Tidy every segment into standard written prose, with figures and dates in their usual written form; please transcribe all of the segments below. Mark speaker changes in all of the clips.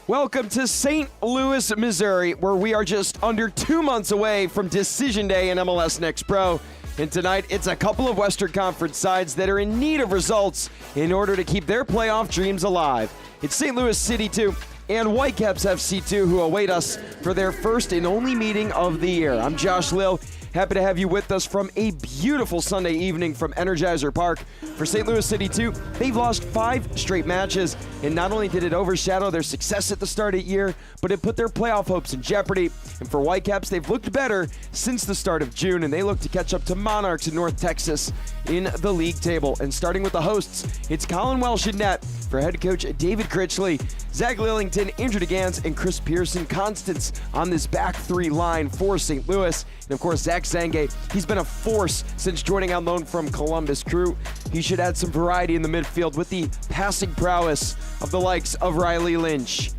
Speaker 1: Welcome to St. Louis, Missouri, where we are just under 2 months away from Decision Day in MLS Next Pro. And tonight, it's a couple of Western Conference sides that are in need of results in order to keep their playoff dreams alive. It's St. Louis CITY2 and Whitecaps FC2 who await us for their first and only meeting of the year. I'm Josh Lill. Happy to have you with us from a beautiful Sunday evening from Energizer Park. For St. Louis CITY2, they've lost 5 straight matches, and not only did it overshadow their success at the start of the year, but it put their playoff hopes in jeopardy. And for Whitecaps, they've looked better since the start of June, and they look to catch up to Monarchs in North Texas in the league table. And starting with the hosts, it's Colin Welsh in net for head coach David Critchley, Zach Lillington, Andrew DeGans, and Chris Pearson Constance on this back three line for St. Louis. And of course, Zach Zange, he's been a force since joining on loan from Columbus Crew. He should add some variety in the midfield with the passing prowess of the likes of Riley Lynch.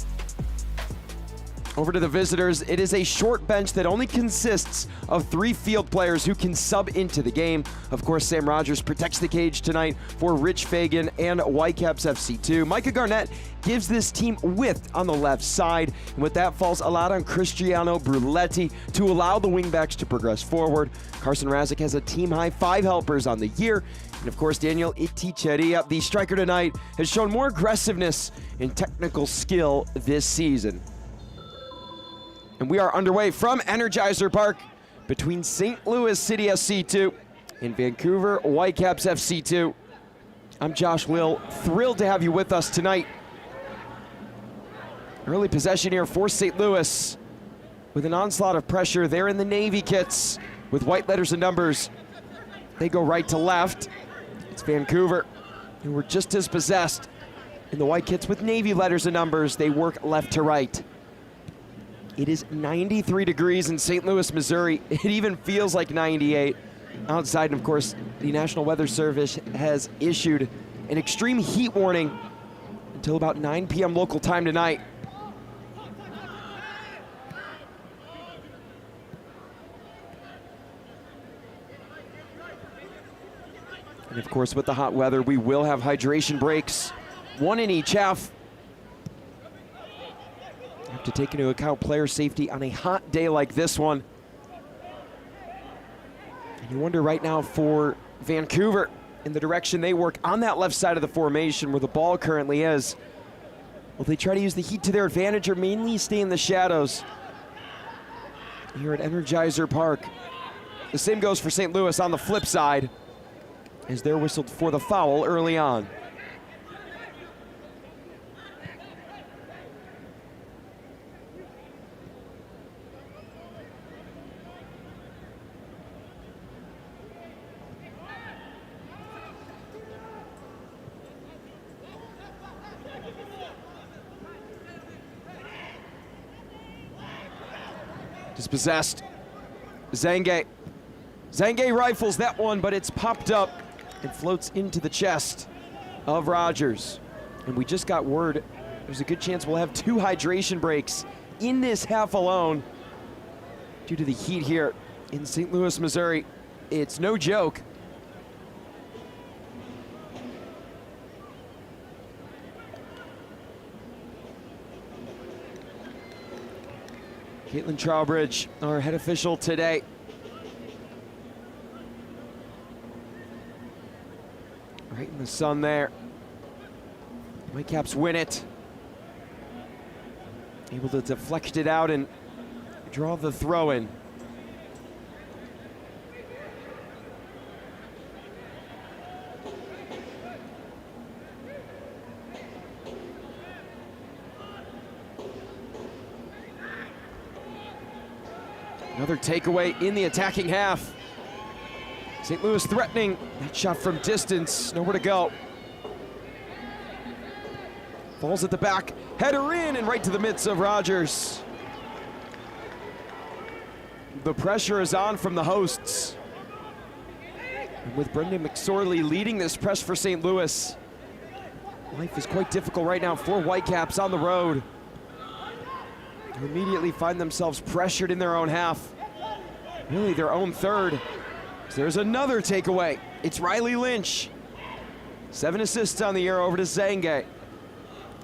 Speaker 1: Over to the visitors, it is a short bench that only consists of 3 field players who can sub into the game. Of course, Sam Rogers protects the cage tonight for Rich Fagan and Whitecaps FC2. Micah Garnett gives this team width on the left side, and with that falls a lot on Cristiano Bruletti to allow the wingbacks to progress forward. Carson Razik has a team-high 5 helpers on the year. And of course, Daniel Iticheria, the striker tonight, has shown more aggressiveness and technical skill this season. And we are underway from Energizer Park between St. Louis City FC2 and Vancouver Whitecaps FC2. I'm Josh Lill, thrilled to have you with us tonight. Early possession here for St. Louis with an onslaught of pressure. They're in the Navy kits with white letters and numbers. They go right to left. It's Vancouver, who were just as possessed. In the white kits with Navy letters and numbers, they work left to right. It is 93 degrees in St. Louis, Missouri. It even feels like 98 outside. And of course, the National Weather Service has issued an extreme heat warning until about 9 p.m. local time tonight. And of course, with the hot weather, we will have hydration breaks, 1 in each half. You have to take into account player safety on a hot day like this one. And you wonder right now for Vancouver in the direction they work on that left side of the formation where the ball currently is. Will they try to use the heat to their advantage or mainly stay in the shadows here at Energizer Park? The same goes for St. Louis on the flip side as they're whistled for the foul early on. Dispossessed. Zange rifles that one, but it's popped up and floats into the chest of Rogers. And we just got word there's a good chance we'll have 2 hydration breaks in this half alone due to the heat here in St. Louis, Missouri. It's no joke. Caitlin Trowbridge, our head official today. Right in the sun there. Whitecaps win it. Able to deflect it out and draw the throw in. Another takeaway in the attacking half. St. Louis threatening. That shot from distance, nowhere to go. Falls at the back, header in and right to the midst of Rogers. The pressure is on from the hosts. And with Brendan McSorley leading this press for St. Louis, life is quite difficult right now for Whitecaps on the road. Who immediately find themselves pressured in their own half. Really their own third. There's another takeaway. It's Riley Lynch. 7 assists on the year over to Zange.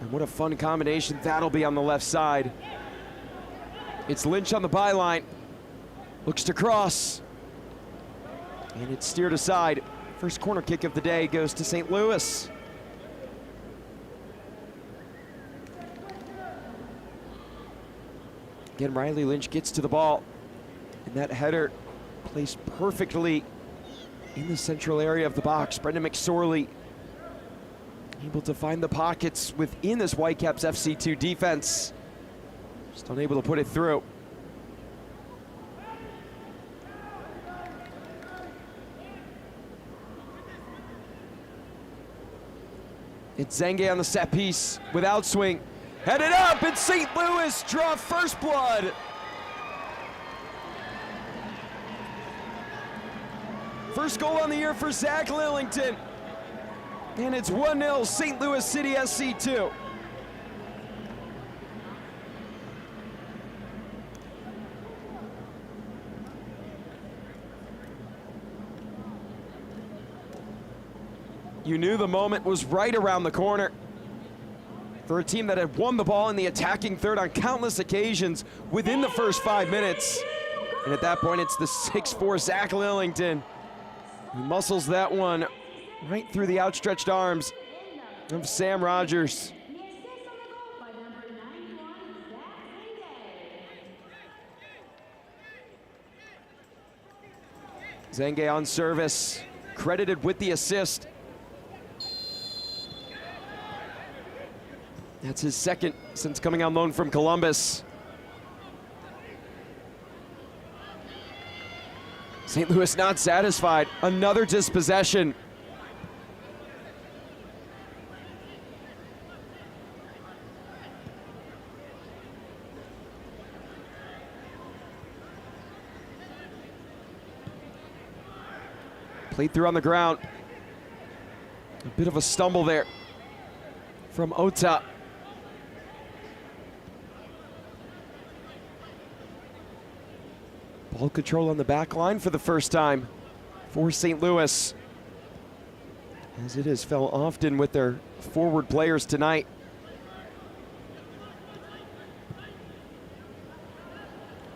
Speaker 1: And what a fun combination that'll be on the left side. It's Lynch on the byline. Looks to cross. And it's steered aside. First corner kick of the day goes to St. Louis. Again, Riley Lynch gets to the ball. And that header placed perfectly in the central area of the box. Brendan McSorley able to find the pockets within this Whitecaps FC2 defense. Just unable to put it through. It's Zenge on the set piece without swing. Headed up, and St. Louis draw first blood. First goal on the year for Zach Lillington. And it's 1-0 St. Louis City SC2. You knew the moment was right around the corner for a team that had won the ball in the attacking third on countless occasions within the first 5 minutes. And at that point, it's the 6'4" Zach Lillington who muscles that one right through the outstretched arms of Sam Rogers. Zenge on service, credited with the assist. That's his second since coming on loan from Columbus. St. Louis not satisfied. Another dispossession. Played through on the ground. A bit of a stumble there from Ota. Ball control on the back line for the first time for St. Louis, as it has fell often with their forward players tonight.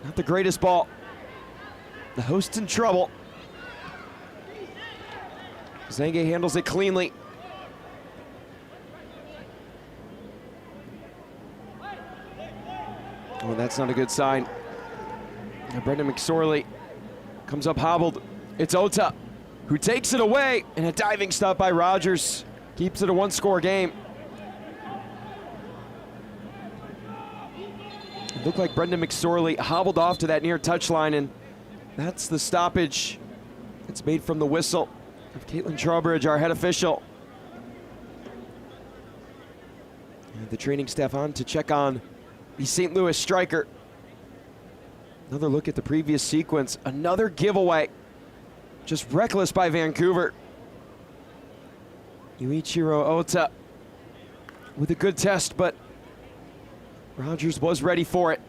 Speaker 1: Not the greatest ball. The hosts in trouble. Zenge handles it cleanly. Oh, that's not a good sign. Now Brendan McSorley comes up hobbled. It's Ota who takes it away, and a diving stop by Rogers keeps it a one-score game. It looked like Brendan McSorley hobbled off to that near touchline, and that's the stoppage. It's made from the whistle of Caitlin Trowbridge, our head official. And the training staff on to check on the St. Louis striker. Another look at the previous sequence. Another giveaway. Just reckless by Vancouver. Yuichiro Ota with a good test, but Rogers was ready for it.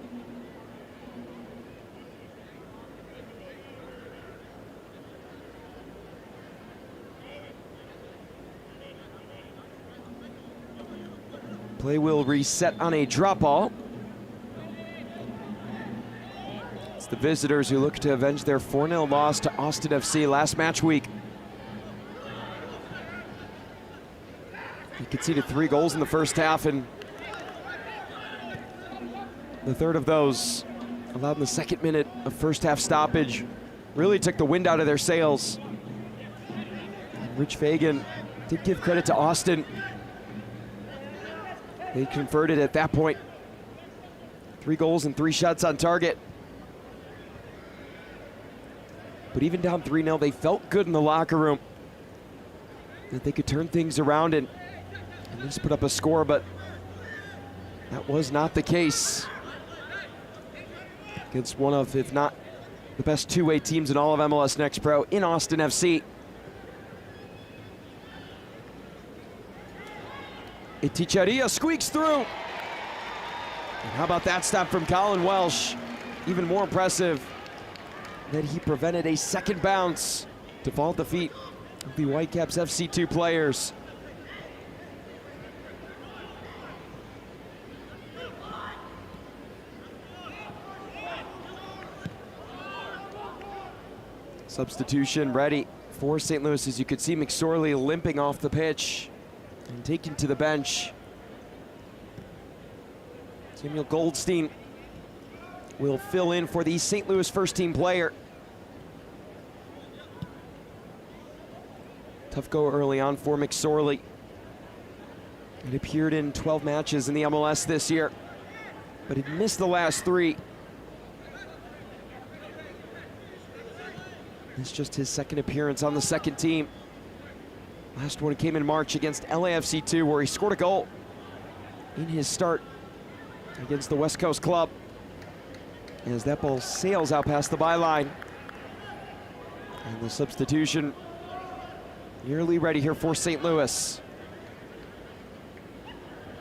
Speaker 1: Play will reset on a drop ball. It's the visitors who look to avenge their 4-0 loss to Austin FC last match week. They conceded 3 goals in the first half, and the third of those allowed in the second minute of first half stoppage really took the wind out of their sails. And Rich Fagan did give credit to Austin. They converted at that point. 3 goals and 3 shots on target. But even down 3-0, they felt good in the locker room that they could turn things around and at least put up a score, but that was not the case against one of, if not the best two-way teams in all of MLS Next Pro in Austin FC. Iticharia squeaks through. And how about that stop from Colin Welsh? Even more impressive that he prevented a second bounce to fall at the feet of the Whitecaps FC2 players. Substitution ready for St. Louis, as you could see McSorley limping off the pitch and taken to the bench. Samuel Goldstein will fill in for the St. Louis first-team player. Tough go early on for McSorley. It appeared in 12 matches in the MLS this year, but it missed the last 3. It's just his second appearance on the second team. Last one came in March against LAFC2, where he scored a goal in his start against the West Coast club, as that ball sails out past the byline. And the substitution nearly ready here for St. Louis.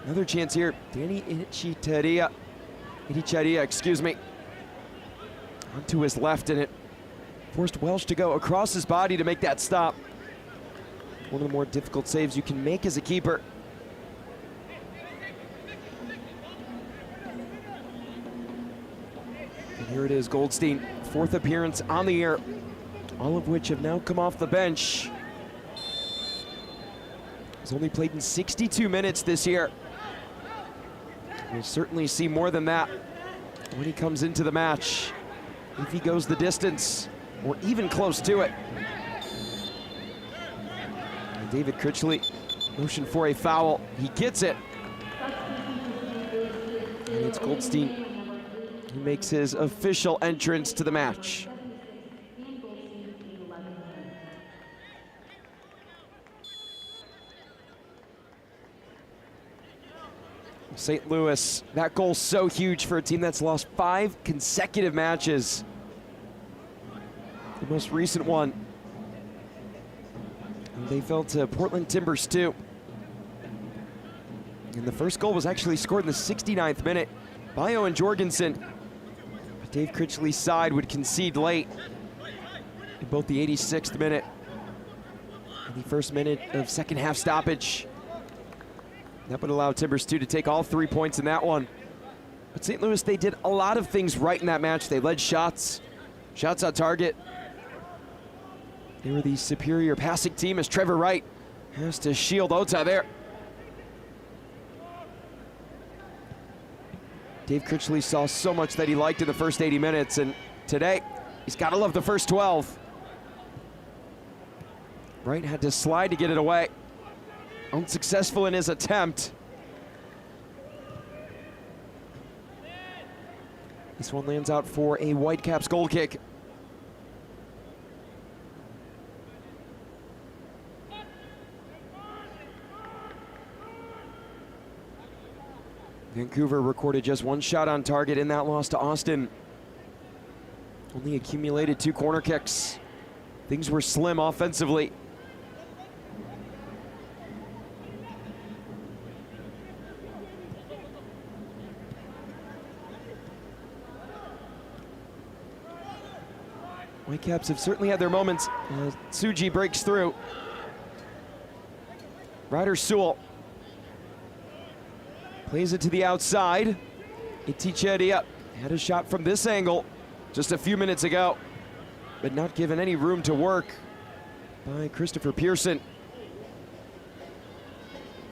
Speaker 1: Another chance here. Danny Ichitaria, excuse me, onto his left, and it forced Welsh to go across his body to make that stop. One of the more difficult saves you can make as a keeper. And here it is, Goldstein, 4th appearance on the year, all of which have now come off the bench. He's only played in 62 minutes this year. We'll certainly see more than that when he comes into the match, if he goes the distance or even close to it. And David Critchley motioned for a foul. He gets it. And it's Goldstein who makes his official entrance to the match. St. Louis, that goal so huge for a team that's lost 5 consecutive matches. The most recent one, they fell to Portland Timbers 2. And the first goal was actually scored in the 69th minute by Owen Jorgensen. But Dave Critchley's side would concede late in both the 86th minute and the first minute of second half stoppage. That would allow Timbers 2 to take all 3 points in that one. But St. Louis, they did a lot of things right in that match. They led shots on target. They were the superior passing team, as Trevor Wright has to shield Ota there. Dave Critchley saw so much that he liked in the first 80 minutes, and today, he's got to love the first 12. Wright had to slide to get it away. Unsuccessful in his attempt. This one lands out for a Whitecaps goal kick. Vancouver recorded just 1 shot on target in that loss to Austin. Only accumulated 2 corner kicks. Things were slim offensively. Whitecaps have certainly had their moments. Tsuji breaks through. Ryder Sewell plays it to the outside. Itichedia had a shot from this angle just a few minutes ago, but not given any room to work by Christopher Pearson.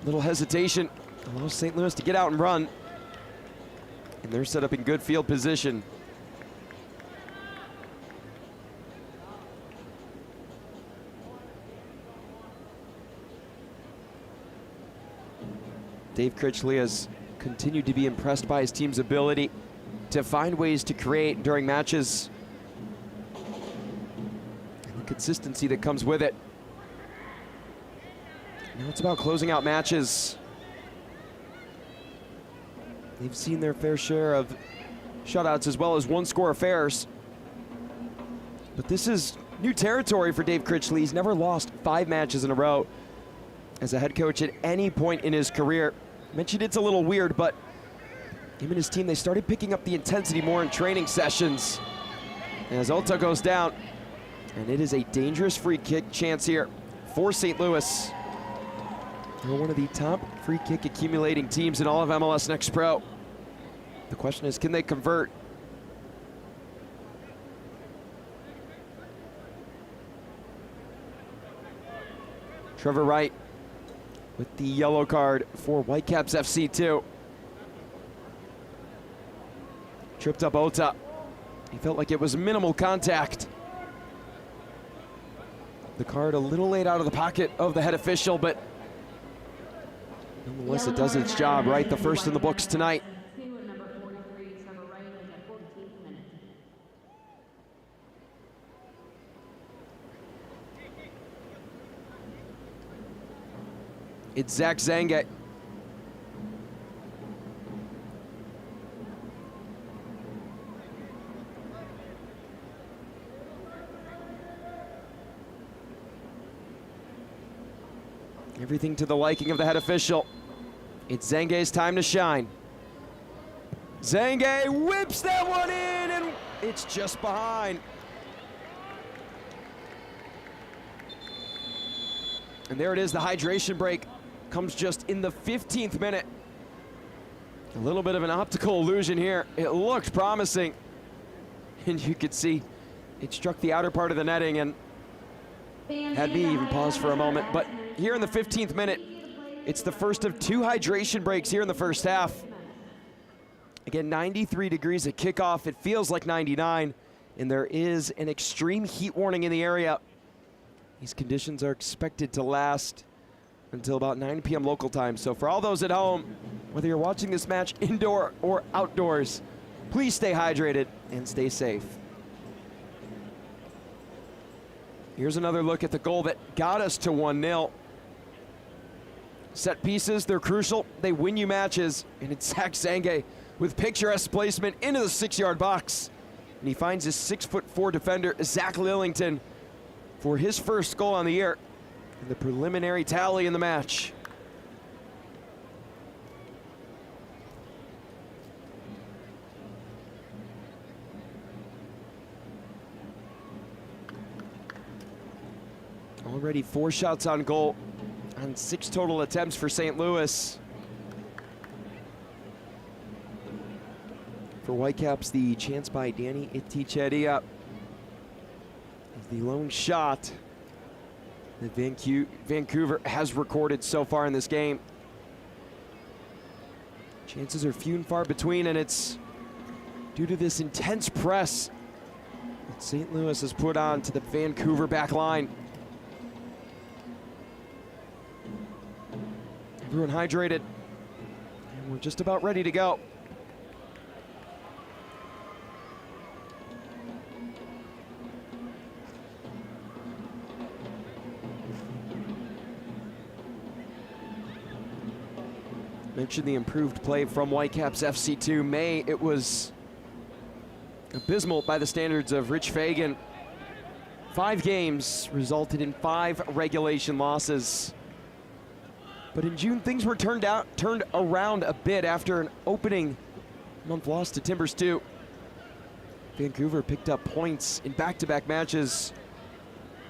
Speaker 1: Little hesitation allows St. Louis to get out and run, and they're set up in good field position. Dave Critchley has continued to be impressed by his team's ability to find ways to create during matches, and the consistency that comes with it. Now it's about closing out matches. They've seen their fair share of shutouts as well as 1-score affairs. But this is new territory for Dave Critchley. He's never lost 5 matches in a row as a head coach at any point in his career. Mentioned it's a little weird, but him and his team, they started picking up the intensity more in training sessions. As Ota goes down, and it is a dangerous free kick chance here for St. Louis. They're one of the top free kick accumulating teams in all of MLS Next Pro. The question is, can they convert? Trevor Wright with the yellow card for Whitecaps FC2. Tripped up Ota. He felt like it was minimal contact. The card a little late out of the pocket of the head official, but nonetheless it does its job, right? The first in the books tonight. It's Zach Zange. Everything to the liking of the head official. It's Zange's time to shine. Zange whips that one in, and it's just behind. And there it is, the hydration break comes just in the 15th minute. A little bit of an optical illusion here. It looked promising. And you could see it struck the outer part of the netting and had me even pause for a moment. But here in the 15th minute, it's the first of 2 hydration breaks here in the first half. Again, 93 degrees at kickoff. It feels like 99, and there is an extreme heat warning in the area. These conditions are expected to last until about 9 p.m. local time. So for all those at home, whether you're watching this match indoor or outdoors, please stay hydrated and stay safe. Here's another look at the goal that got us to 1-0. Set pieces, they're crucial. They win you matches, and it's Zach Zange with picturesque placement into the 6-yard box. And he finds his 6'4" defender, Zach Lillington, for his first goal on the year and the preliminary tally in the match. Already 4 shots on goal on 6 total attempts for St. Louis. For Whitecaps, the chance by Danny Iticheria is the lone shot that Vancouver has recorded so far in this game. Chances are few and far between, and it's due to this intense press that St. Louis has put on to the Vancouver back line. Everyone hydrated, and we're just about ready to go. Mentioned the improved play from Whitecaps FC2. May, it was abysmal by the standards of Rich Fagan. 5 games resulted in 5 regulation losses. But in June, things were turned around a bit after an opening month loss to Timbers 2. Vancouver picked up points in back-to-back matches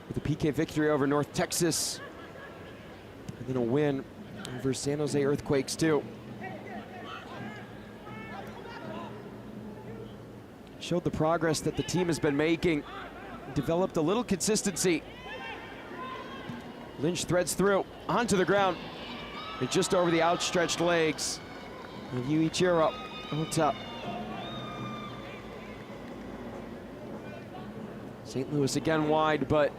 Speaker 1: with a PK victory over North Texas, and then a win over San Jose Earthquakes 2. Showed the progress that the team has been making, developed a little consistency. Lynch threads through, onto the ground, and just over the outstretched legs of Yuichiro Ota. St. Louis again wide, but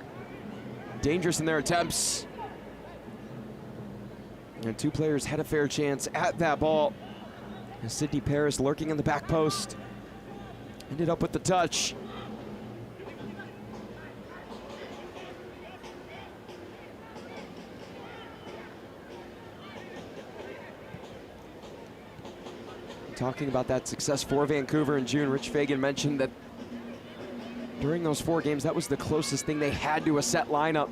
Speaker 1: dangerous in their attempts. And 2 players had a fair chance at that ball. And Sidney Paris lurking in the back post. Ended up with the touch. Talking about that success for Vancouver in June, Rich Fagan mentioned that during those 4 games, that was the closest thing they had to a set lineup,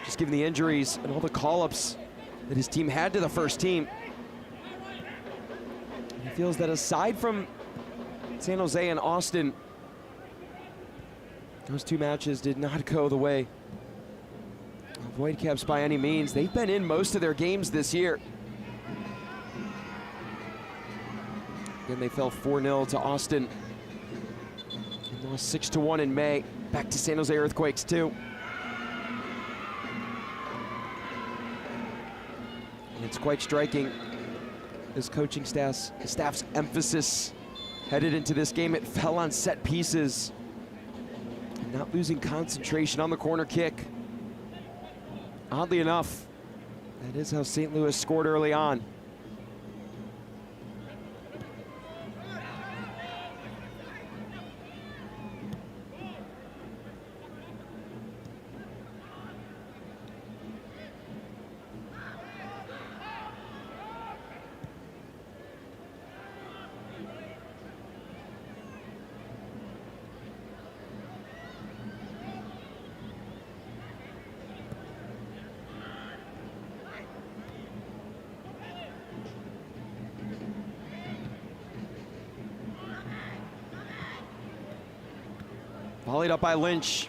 Speaker 1: just given the injuries and all the call-ups that his team had to the first team. He feels that aside from San Jose and Austin, those 2 matches did not go the way of Whitecaps by any means. They've been in most of their games this year. Then they fell 4-0 to Austin and lost 6-1 in May. Back to San Jose Earthquakes 2. It's quite striking. This coaching staff's emphasis headed into this game. It fell on set pieces. Not losing concentration on the corner kick. Oddly enough, that is how St. Louis scored early on. Volleyed up by Lynch.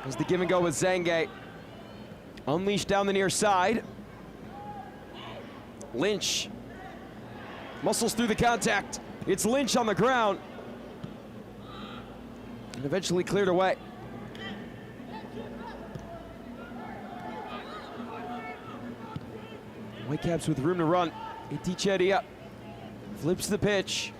Speaker 1: As the give and go with Zange. Unleashed down the near side. Lynch muscles through the contact. It's Lynch on the ground. And eventually cleared away. Whitecaps with room to run. CITY2 flips the pitch.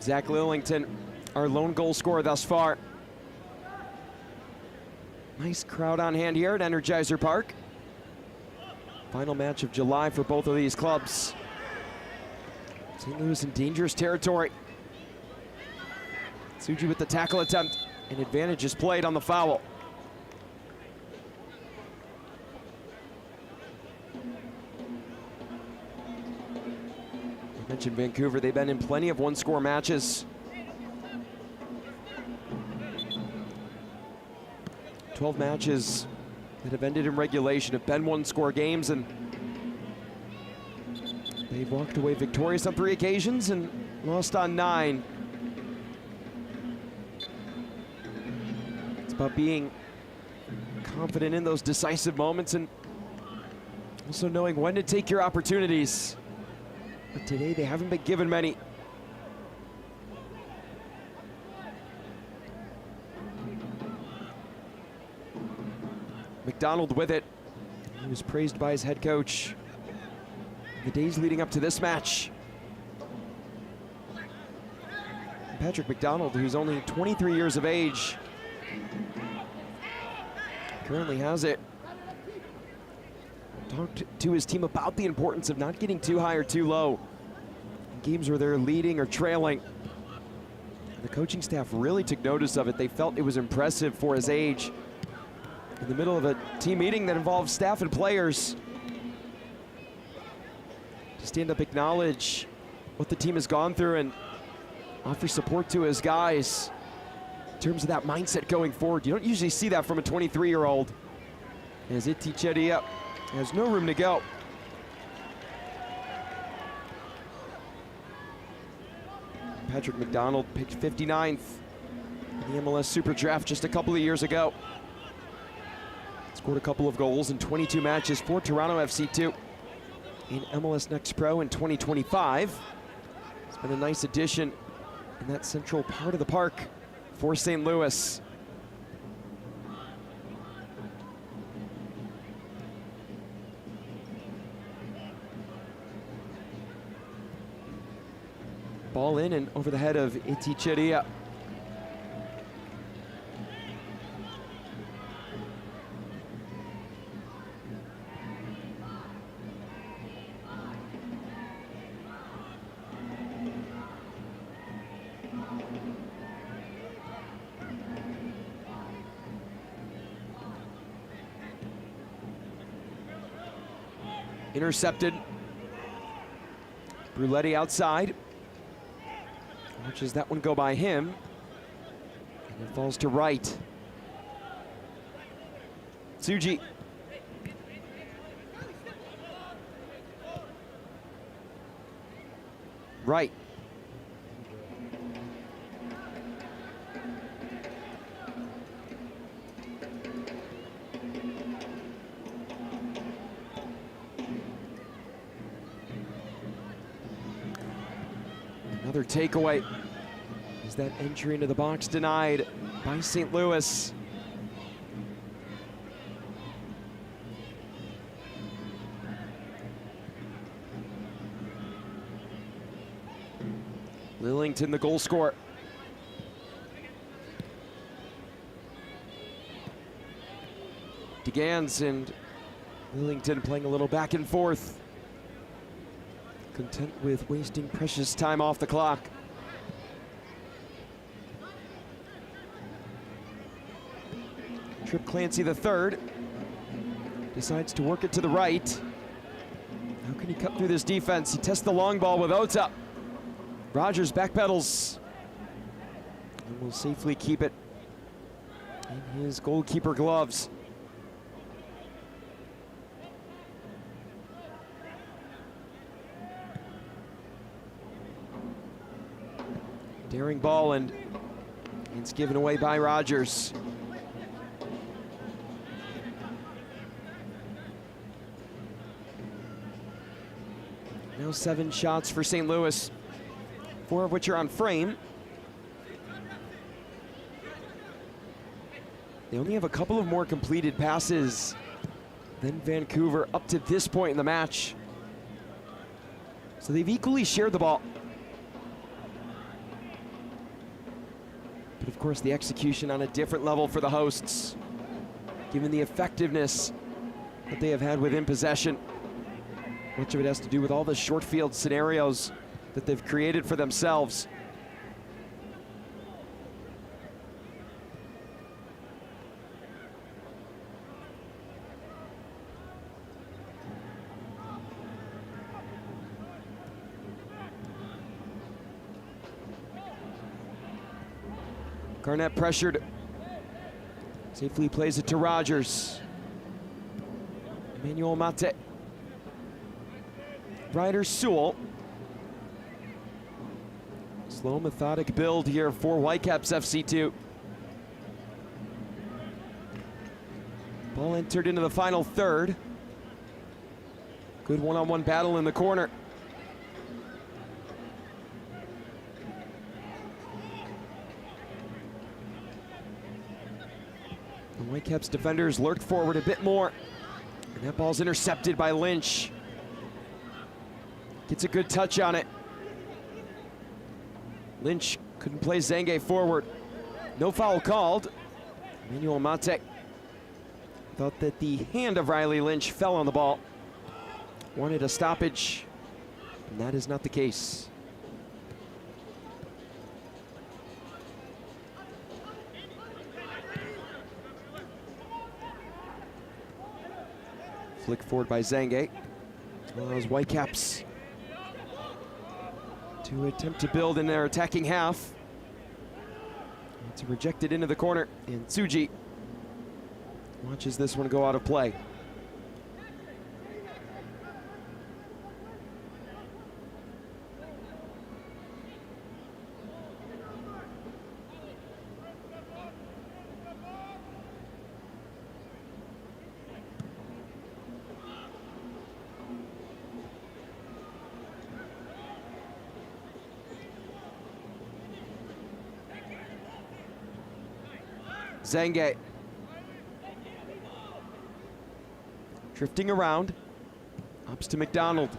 Speaker 1: Zach Lillington, our lone goal scorer thus far. Nice crowd on hand here at Energizer Park. Final match of July for both of these clubs. St. Louis in dangerous territory. Tsuji with the tackle attempt, and advantage is played on the foul. I mentioned Vancouver, they've been in plenty of one-score matches. 12 matches that have ended in regulation have been one-score games, and they've walked away victorious on 3 occasions and lost on 9. It's about being confident in those decisive moments and also knowing when to take your opportunities. But today they haven't been given many. McDonald with it. He was praised by his head coach the days leading up to this match. Patrick McDonald, who's only 23 years of age, currently has it. Talked to his team about the importance of not getting too high or too low in games where they're leading or trailing. And the coaching staff really took notice of it. They felt it was impressive for his age. In the middle of a team meeting that involves staff and players, to stand up, acknowledge what the team has gone through and offer support to his guys in terms of that mindset going forward. You don't usually see that from a 23-year-old. As CITY2 has no room to go. Patrick McDonald picked 59th in the MLS Super Draft just a couple of years ago. Scored a couple of goals in 22 matches for Toronto FC2 in MLS Next Pro in 2025. It's been a nice addition in that central part of the park for St. Louis. Ball in and over the head of CITY2. Intercepted. Bruletti outside. Watches that one go by him. And it falls to right. Tsuji. Right. Another takeaway. Is that entry into the box denied by St. Louis? Lillington, the goal scorer. DeGans and Lillington playing a little back and forth. Content with wasting precious time off the clock. Trip Clancy the third decides to work it to the right. How can he cut through this defense? He tests the long ball with Ota. Rogers backpedals and will safely keep it in his goalkeeper gloves. Daring ball, and it's given away by Rogers. Now 7 shots for St. Louis, 4 of which are on frame. They only have a couple of more completed passes than Vancouver up to this point in the match. So they've equally shared the ball. But of course, the execution on a different level for the hosts, given the effectiveness that they have had within possession. Much of it has to do with all the short field scenarios that they've created for themselves. Garnett pressured. Safely plays it to Rogers. Emmanuel Mate. Ryder Sewell. Slow, methodic build here for Whitecaps FC2. Ball entered into the final third. Good one-on-one battle in the corner. The Whitecaps defenders lurked forward a bit more. And that ball's intercepted by Lynch. Gets a good touch on it. Lynch couldn't play Zange forward. No foul called. Emmanuel Mate thought that the hand of Riley Lynch fell on the ball. Wanted a stoppage, and that is not the case. Flick forward by Zange. Allows Whitecaps to attempt to build in their attacking half. It's rejected into the corner, and Tsuji watches this one go out of play. Zange drifting around, ups to McDonald.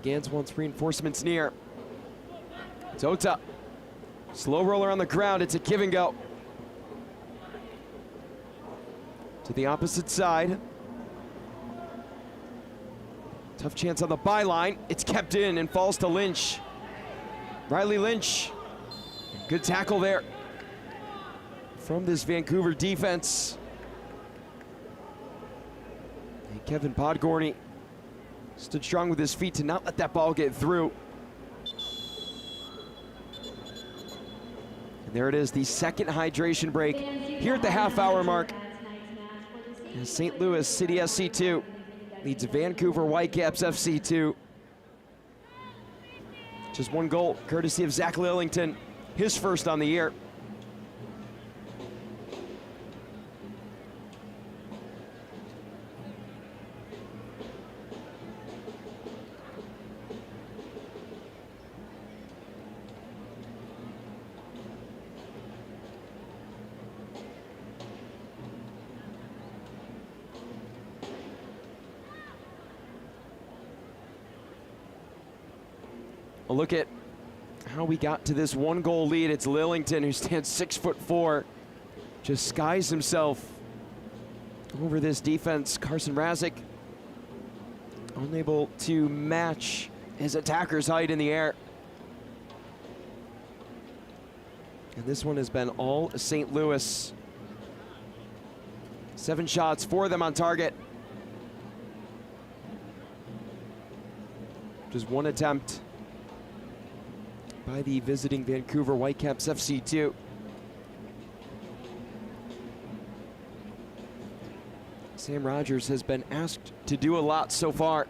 Speaker 1: Gans wants reinforcements near. Tota. Slow roller on the ground. It's a give and go. To the opposite side. Tough chance on the byline. It's kept in and falls to Lynch. Riley Lynch. Good tackle there from this Vancouver defense. And Kevin Podgorny stood strong with his feet to not let that ball get through. And there it is, the second hydration break here at the half-hour mark. And St. Louis City SC2 leads Vancouver Whitecaps FC2. Just one goal, courtesy of Zach Lillington, his first on the year. A look at how we got to this one goal lead. It's Lillington, who stands 6'4", just skies himself over this defense. Carson Razik unable to match his attacker's height in the air. And this one has been all St. Louis. 7 shots, 4 of them on target. Just one attempt by the visiting Vancouver Whitecaps FC2. Sam Rogers has been asked to do a lot so far.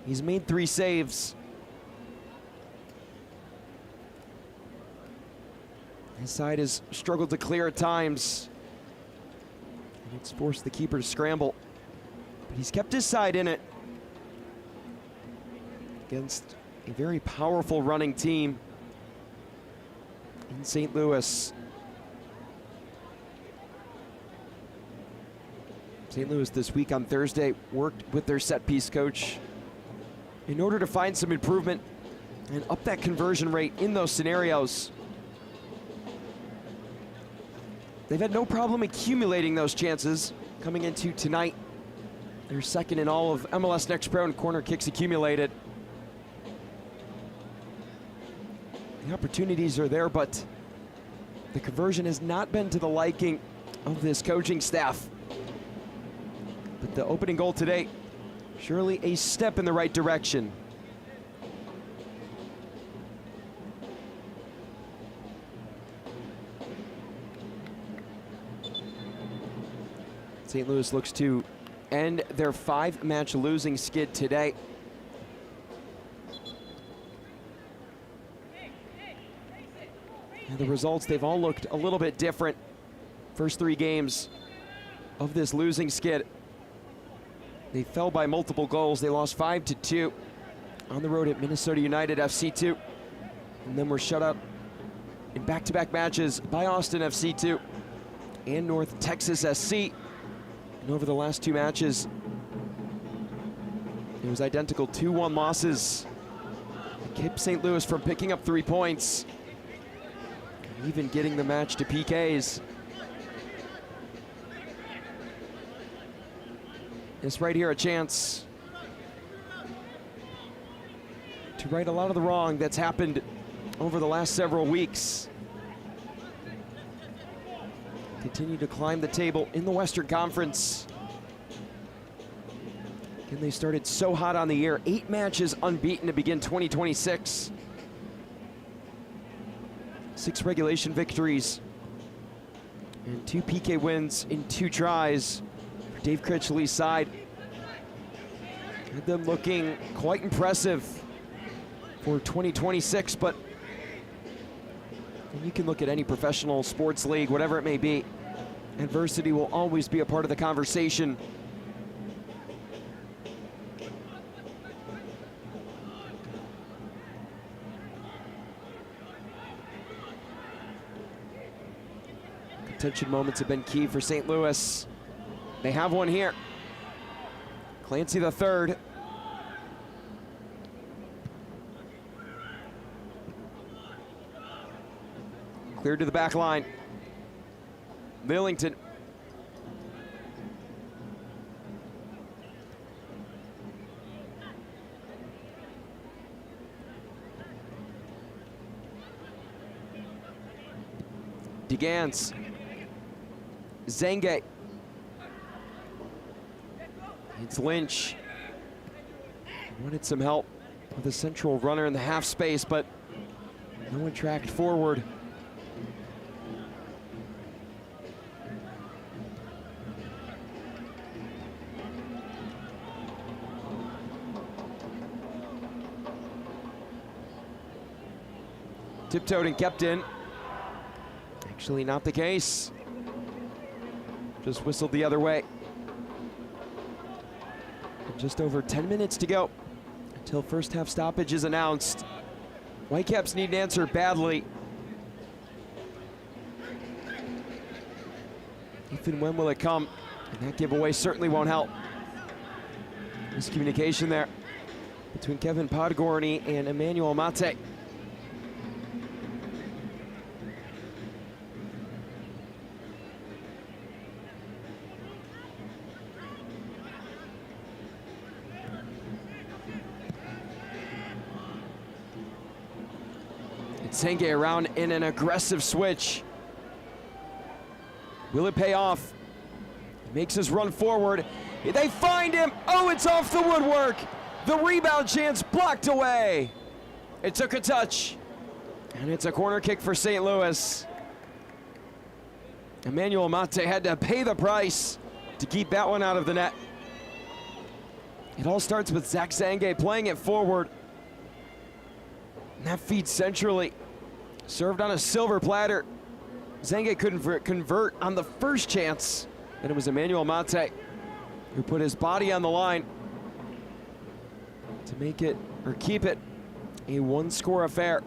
Speaker 1: He's made 3 saves. His side has struggled to clear at times. And it's forced the keeper to scramble. But he's kept his side in it against a very powerful running team in St. Louis. St. Louis this week on Thursday worked with their set piece coach in order to find some improvement and up that conversion rate in those scenarios. They've had no problem accumulating those chances coming into tonight. They're second in all of MLS Next Pro in corner kicks accumulated. The opportunities are there, but the conversion has not been to the liking of this coaching staff. But the opening goal today, surely a step in the right direction. St. Louis looks to end their 5-match losing skid today. And the results, they've all looked a little bit different. First 3 games of this losing skid, they fell by multiple goals. They lost 5-2 on the road at Minnesota United FC2. And then were shut out in back-to-back matches by Austin FC2 and North Texas SC. And over the last 2 matches, it was identical 2-1 losses. It kept St. Louis from picking up 3 points. Even getting the match to PKs. This right here, a chance to right a lot of the wrong that's happened over the last several weeks. Continue to climb the table in the Western Conference. Again, they started so hot on the year. 8 matches unbeaten to begin 2026. 6 regulation victories and 2 PK wins in 2 tries for Dave Critchley's side. Had them looking quite impressive for 2026, but you can look at any professional sports league, whatever it may be, adversity will always be a part of the conversation. Tension moments have been key for St. Louis. They have one here. Clancy the third. Cleared to the back line. Lillington. DeGans. Zenge. It's Lynch. Wanted some help with the central runner in the half space, but no one tracked forward. Tiptoed and kept in. Actually not the case. Just whistled the other way. Just over 10 minutes to go until first half stoppage is announced. Whitecaps need an answer badly. If and when will it come? And that giveaway certainly won't help. Miscommunication there between Kevin Podgorny and Emmanuel Mate. Zenge around in an aggressive switch. Will it pay off? He makes his run forward. They find him. Oh, it's off the woodwork. The rebound chance blocked away. It took a touch. And it's a corner kick for St. Louis. Emmanuel Mate had to pay the price to keep that one out of the net. It all starts with Zach Zenge playing it forward. And that feeds centrally. Served on a silver platter. Zenge couldn't convert on the first chance. And it was Emmanuel Mate who put his body on the line to make it, or keep it, a one-score affair.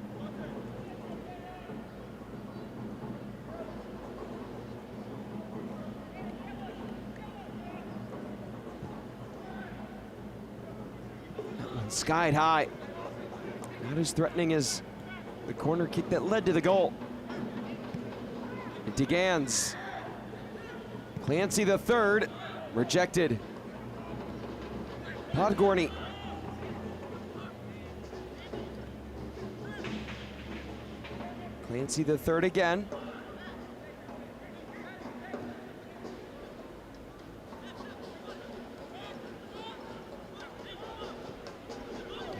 Speaker 1: That one skied high. Not as threatening as the corner kick that led to the goal. And DeGans. Clancy the third, rejected. Podgorny. Clancy the third again.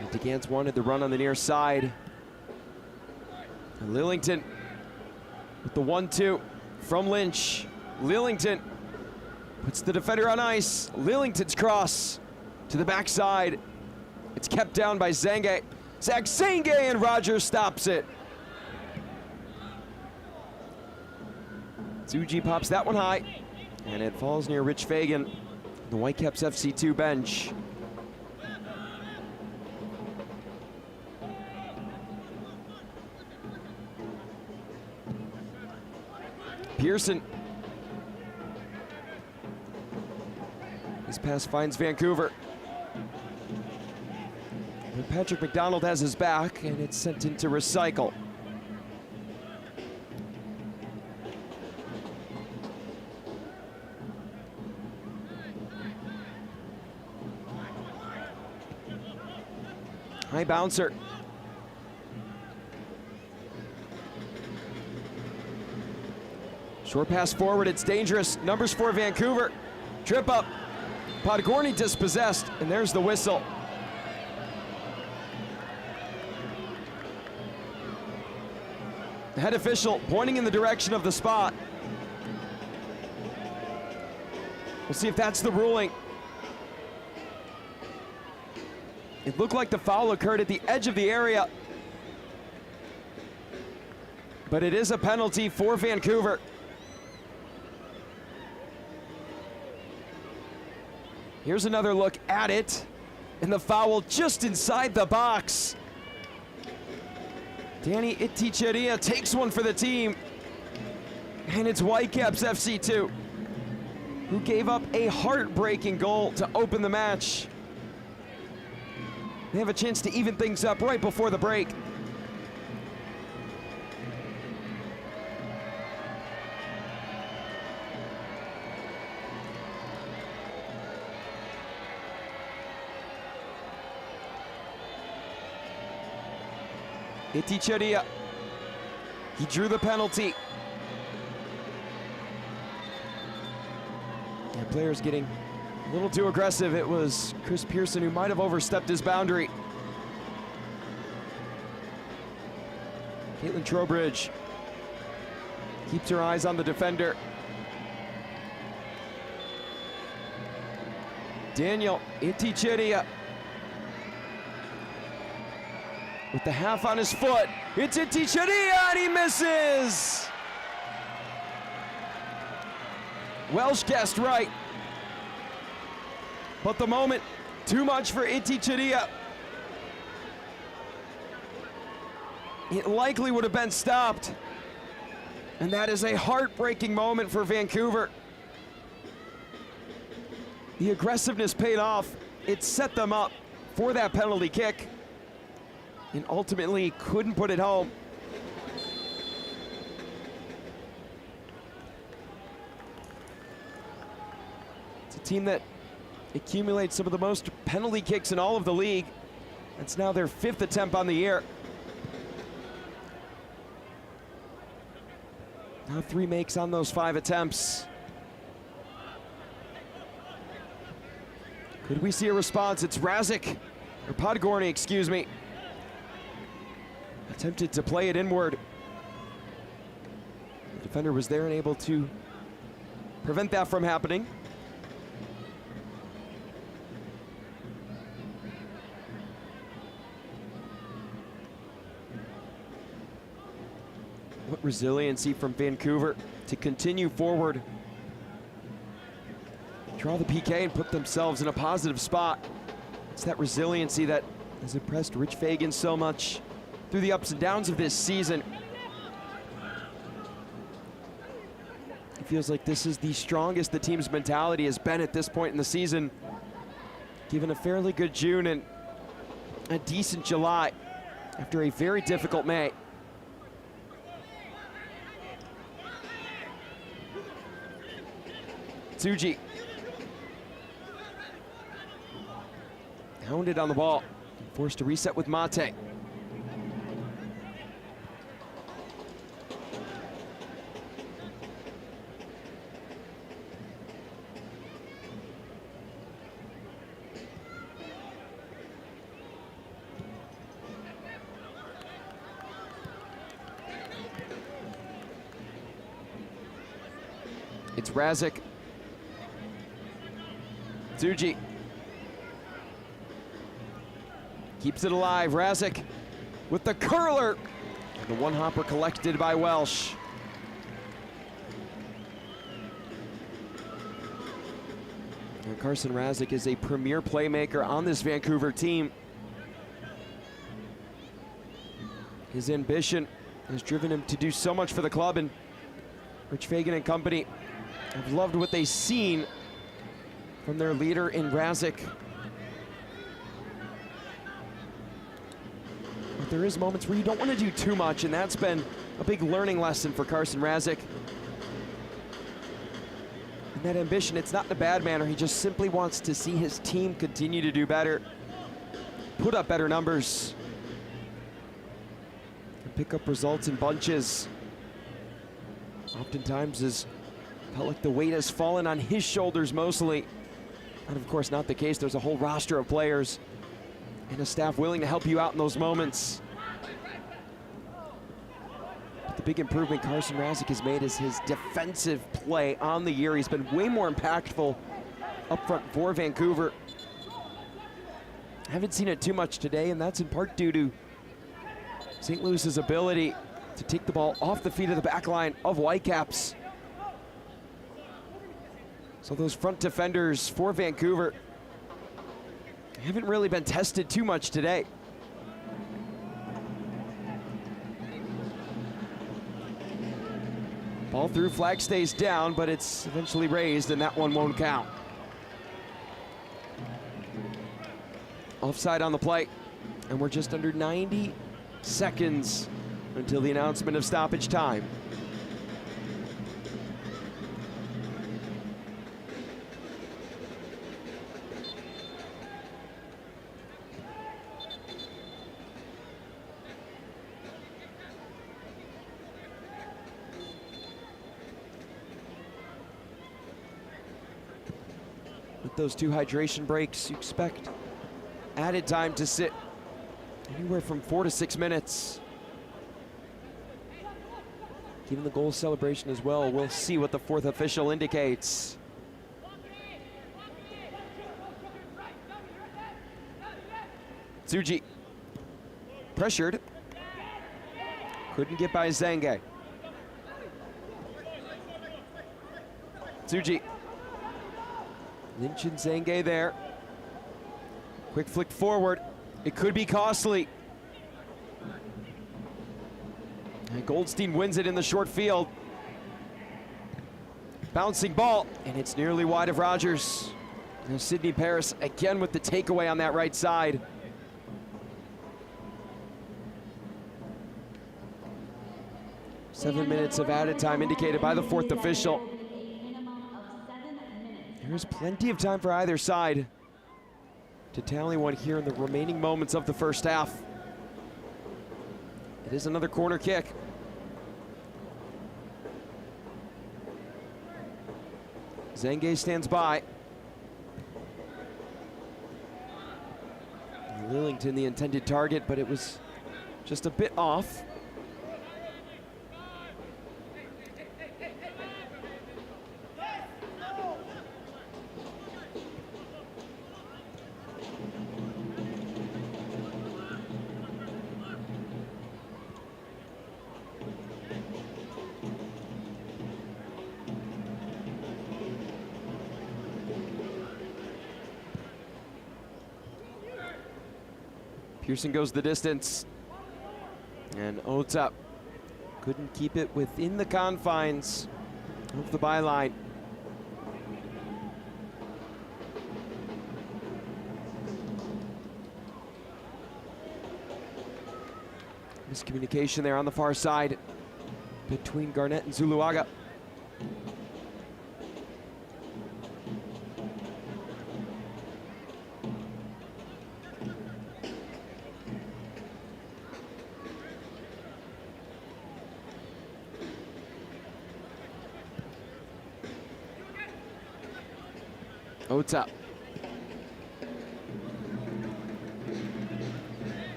Speaker 1: And DeGans wanted the run on the near side. And Lillington with the 1-2 from Lynch. Lillington puts the defender on ice. Lillington's cross to the backside. It's kept down by Zenge. Zach Zenge, and Rogers stops it. Tsuji pops that one high, and it falls near Rich Fagan, the Whitecaps FC2 bench. Pearson. His pass finds Vancouver. And Patrick McDonald has his back, and it's sent into recycle. High bouncer. Short pass forward, it's dangerous. Numbers for Vancouver. Trip up. Podgorny dispossessed, and there's the whistle. The head official pointing in the direction of the spot. We'll see if that's the ruling. It looked like the foul occurred at the edge of the area, but it is a penalty for Vancouver. Here's another look at it, and the foul just inside the box. Danny Itticheria takes one for the team, and it's Whitecaps FC2, who gave up a heartbreaking goal to open the match. They have a chance to even things up right before the break. CITY2. He drew the penalty. And players getting a little too aggressive. It was Chris Pearson who might have overstepped his boundary. Caitlin Trowbridge keeps her eyes on the defender. Daniel CITY2 with the half on his foot. It's CITY2 and he misses! Welsh guessed right. But the moment, too much for CITY2. It likely would have been stopped. And that is a heartbreaking moment for Vancouver. The aggressiveness paid off. It set them up for that penalty kick and ultimately couldn't put it home. It's a team that accumulates some of the most penalty kicks in all of the league. It's now their 5th attempt on the year. Now 3 makes on those 5 attempts. Could we see a response? It's Razik, or Podgorny, excuse me. Attempted to play it inward. The defender was there and able to prevent that from happening. What resiliency from Vancouver to continue forward. Draw the PK and put themselves in a positive spot. It's that resiliency that has impressed Rich Fagan so much through the ups and downs of this season. It feels like this is the strongest the team's mentality has been at this point in the season, given a fairly good June and a decent July after a very difficult May. Tsuji hounded on the ball, forced to reset with Mate. It's Razik. Tsuji keeps it alive. Razik with the curler. The one hopper collected by Welsh. And Carson Razik is a premier playmaker on this Vancouver team. His ambition has driven him to do so much for the club, and Rich Fagan and company have loved what they've seen from their leader in Razik. But there is moments where you don't want to do too much, and that's been a big learning lesson for Carson Razik. And that ambition, it's not in a bad manner. He just simply wants to see his team continue to do better, put up better numbers, and pick up results in bunches. Oftentimes has felt like the weight has fallen on his shoulders mostly. And of course, not the case. There's a whole roster of players and a staff willing to help you out in those moments. But the big improvement Carson Razik has made is his defensive play on the year. He's been way more impactful up front for Vancouver. Haven't seen it too much today, and that's in part due to St. Louis's ability to take the ball off the feet of the back line of Whitecaps. So those front defenders for Vancouver haven't really been tested too much today. Ball through, flag stays down, but it's eventually raised, and that one won't count. Offside on the play, and we're just under 90 seconds until the announcement of stoppage time. get those 2 hydration breaks, you expect added time to sit anywhere from 4 to 6 minutes. Given the goal celebration as well, we'll see what the 4th official indicates. Tsuji pressured. Couldn't get by Zange. Tsuji. Lynch and Zange there. Quick flick forward. It could be costly. And Goldstein wins it in the short field. Bouncing ball, and it's nearly wide of Rogers. Now Sidney Paris again with the takeaway on that right side. Seven minutes of added time indicated by the 4th official. There's plenty of time for either side to tally one here in the remaining moments of the first half. It is another corner kick. Zange stands by. Lillington the intended target, but it was just a bit off. Pearson goes the distance, and Ota couldn't keep it within the confines of the byline. Miscommunication there on the far side between Garnett and Zuluaga. Ota.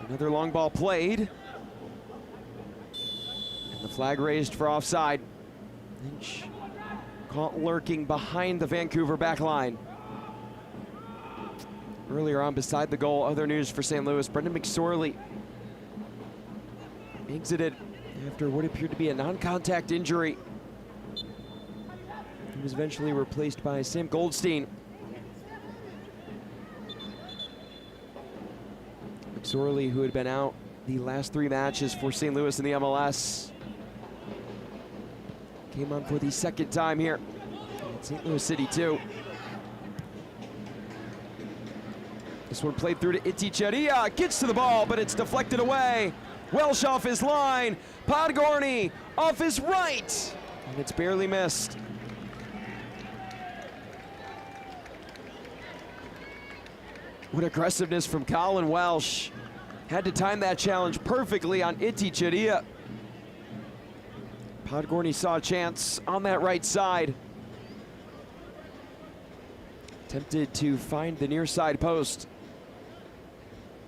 Speaker 1: Another long ball played. And the flag raised for offside. Lynch caught lurking behind the Vancouver back line. Earlier on beside the goal, other news for St. Louis, Brendan McSorley exited after what appeared to be a non-contact injury. He was eventually replaced by Sam Goldstein. McSorley, who had been out the last 3 matches for St. Louis in the MLS, came on for the 2nd time here at St. Louis CITY2. This one played through to Itticheria, gets to the ball, but it's deflected away. Welsh off his line, Podgorny off his right, and it's barely missed. What aggressiveness from Colin Welsh. Had to time that challenge perfectly on Itticheria. Podgorny saw a chance on that right side. Attempted to find the near side post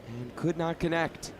Speaker 1: and could not connect.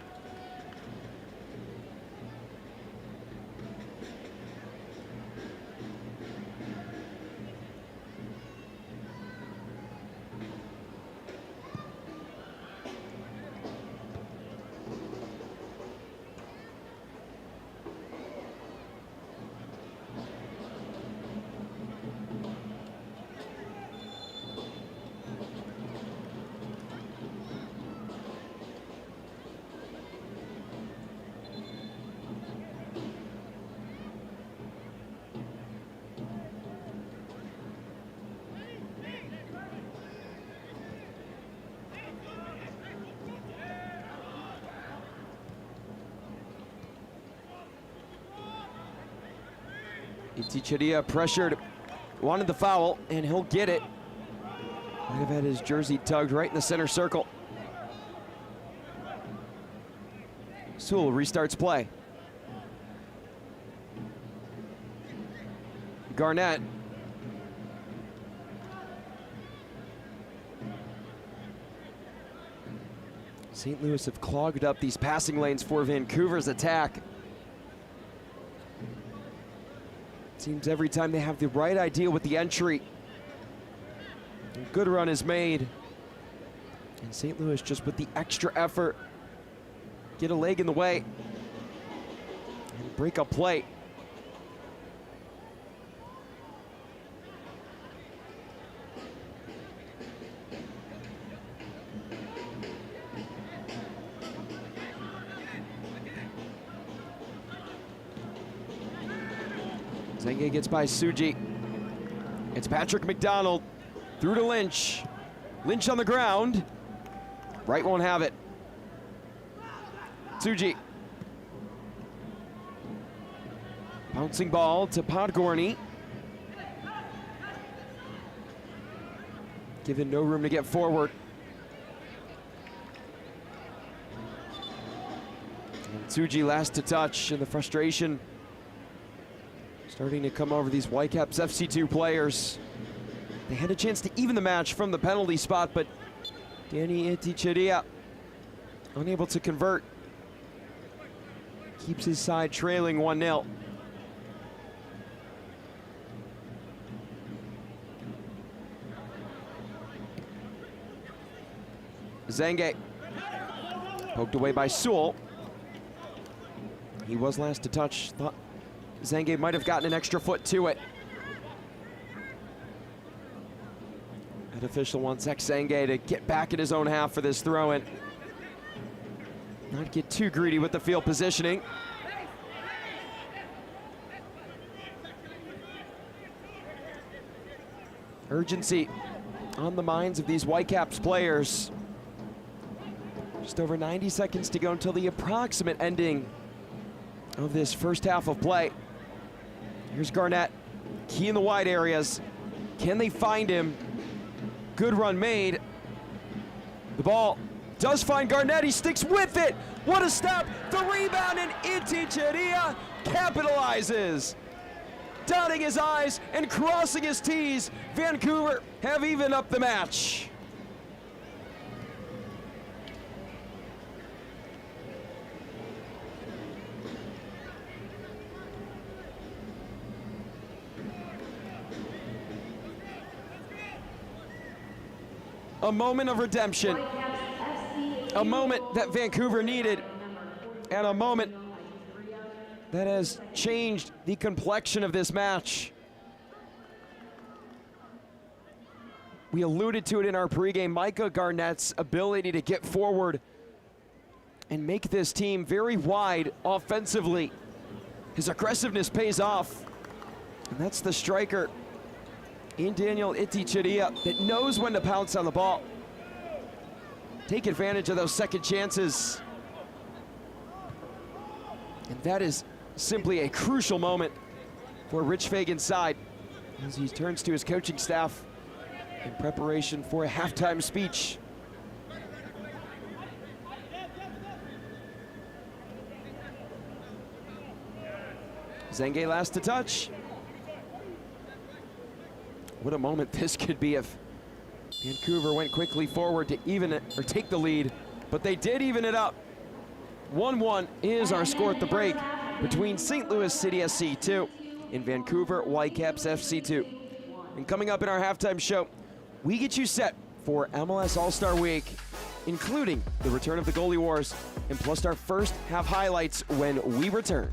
Speaker 1: Itticheria pressured, wanted the foul, and he'll get it. Might have had his jersey tugged right in the center circle. Sewell restarts play. Garnett. St. Louis have clogged up these passing lanes for Vancouver's attack. Seems every time they have the right idea with the entry, a good run is made. And St. Louis, just with the extra effort, get a leg in the way and break up play. Zenge gets by Suji. It's Patrick McDonald through to Lynch. Lynch on the ground. Wright won't have it. Suji. Bouncing ball to Podgorny. Given no room to get forward. And Suji last to touch, and the frustration starting to come over these Whitecaps FC2 players. They had a chance to even the match from the penalty spot, but Danny Iticheria unable to convert. Keeps his side trailing 1-0. Zenge. Poked away by Sewell. He was last to touch. Thought Zenge might have gotten an extra foot to it. That official wants Zenge to get back in his own half for this throw-in. Not get too greedy with the field positioning. Urgency on the minds of these Whitecaps players. Just over 90 seconds to go until the approximate ending of this first half of play. Here's Garnett, key in the wide areas. Can they find him? Good run made. The ball does find Garnett, he sticks with it. What a step, the rebound, and Iticheria capitalizes. Dotting his I's and crossing his T's, Vancouver have evened up the match. A moment of redemption, a moment that Vancouver needed, and a moment that has changed the complexion of this match. We alluded to it in our pregame, Micah Garnett's ability to get forward and make this team very wide offensively. His aggressiveness pays off, and that's the striker in Daniel Iticheria that knows when to pounce on the ball. Take advantage of those second chances. And that is simply a crucial moment for Rich Fagan's side as he turns to his coaching staff in preparation for a halftime speech. Zenge last to touch. What a moment this could be if Vancouver went quickly forward to even it or take the lead, but they did even it up. 1-1 is our score at the break between St. Louis City SC2 and Vancouver Whitecaps FC2. And coming up in our halftime show, we get you set for MLS All-Star Week, including the return of the goalie wars, and plus our first half highlights when we return.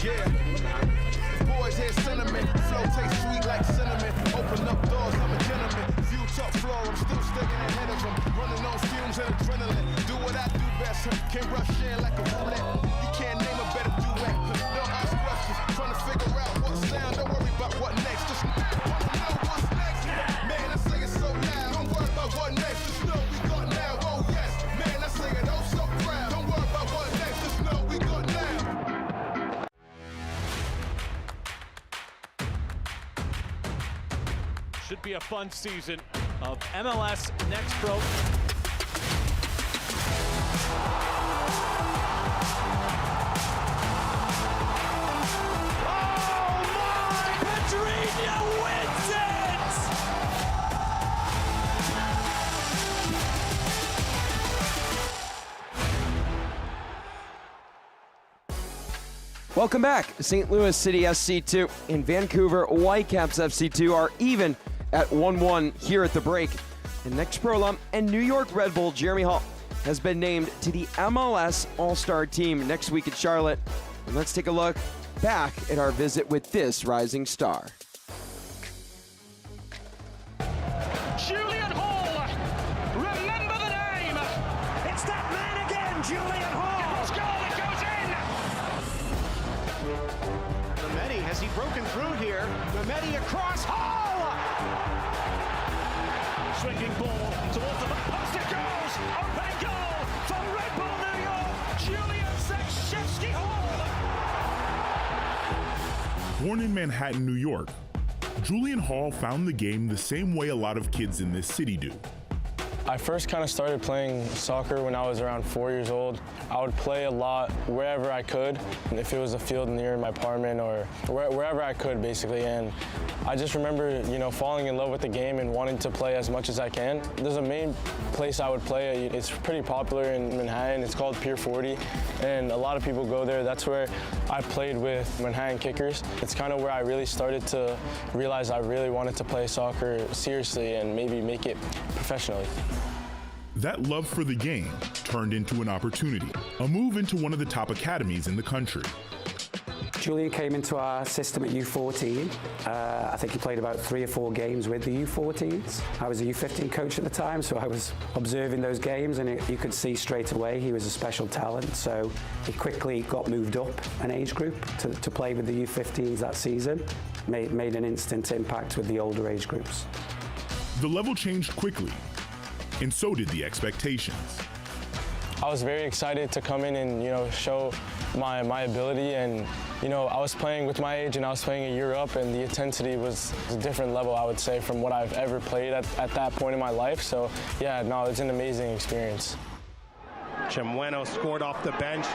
Speaker 2: Yeah. Boys hear sentiment, flow tastes sweet like cinnamon. Open up doors, I'm a gentleman. View top floor, I'm still sticking ahead of them. Running on fumes and adrenaline. Do what I do best, can't rush in like a roulette. You can't name a better duet. Don't ask questions, trying to figure out what sound. Don't worry about what next, just wanna know what's next. Man, I say it so loud, don't worry about what next. Just know we got now, oh yes. Man, I say it oh so proud. Don't worry about what next, just know we got now.
Speaker 3: Should be a fun season of MLS Next Pro. Oh my! Pedrinho wins it!
Speaker 1: Welcome back. St. Louis City SC2 and Vancouver Whitecaps FC2 are even at 1-1 here at the break. And next pro alum and New York Red Bull Jeremy Hall has been named to the MLS All-Star team next week at Charlotte. And let's take a look back at our visit with this rising star.
Speaker 4: Julian Hall, remember the name. It's that man again, Julian Hall. Goal, it goes in. Mehmeti, has he broken through here? Mehmeti across, Hall! Swinging ball towards the back post, it goes! Open goal for Red Bull New York, Julian Zakshevsky Hall!
Speaker 5: Born in Manhattan, New York, Julian Hall found the game the same way a lot of kids in this city do.
Speaker 6: I first kind of started playing soccer when I was around 4 years old. I would play a lot wherever I could, if it was a field near my apartment or wherever I could, basically. And I just remember, falling in love with the game and wanting to play as much as I can. There's a main place I would play. It's pretty popular in Manhattan. It's called Pier 40, and a lot of people go there. That's where I played with Manhattan Kickers. It's kind of where I really started to realize I really wanted to play soccer seriously and maybe make it professionally.
Speaker 5: That love for the game turned into an opportunity, a move into one of the top academies in the country.
Speaker 7: Julian came into our system at U14. I think he played about 3 or 4 games with the U14s. I was a U15 coach at the time, so I was observing those games, and you could see straight away he was a special talent. So he quickly got moved up an age group to play with the U15s that season. Made an instant impact with the older age groups.
Speaker 5: The level changed quickly, and so did the expectations.
Speaker 6: I was very excited to come in and show my ability, and I was playing with my age and I was playing a year up, and the intensity was a different level, I would say, from what I've ever played at that point in my life. So yeah, no, it's an amazing experience.
Speaker 4: Chimueno scored off the bench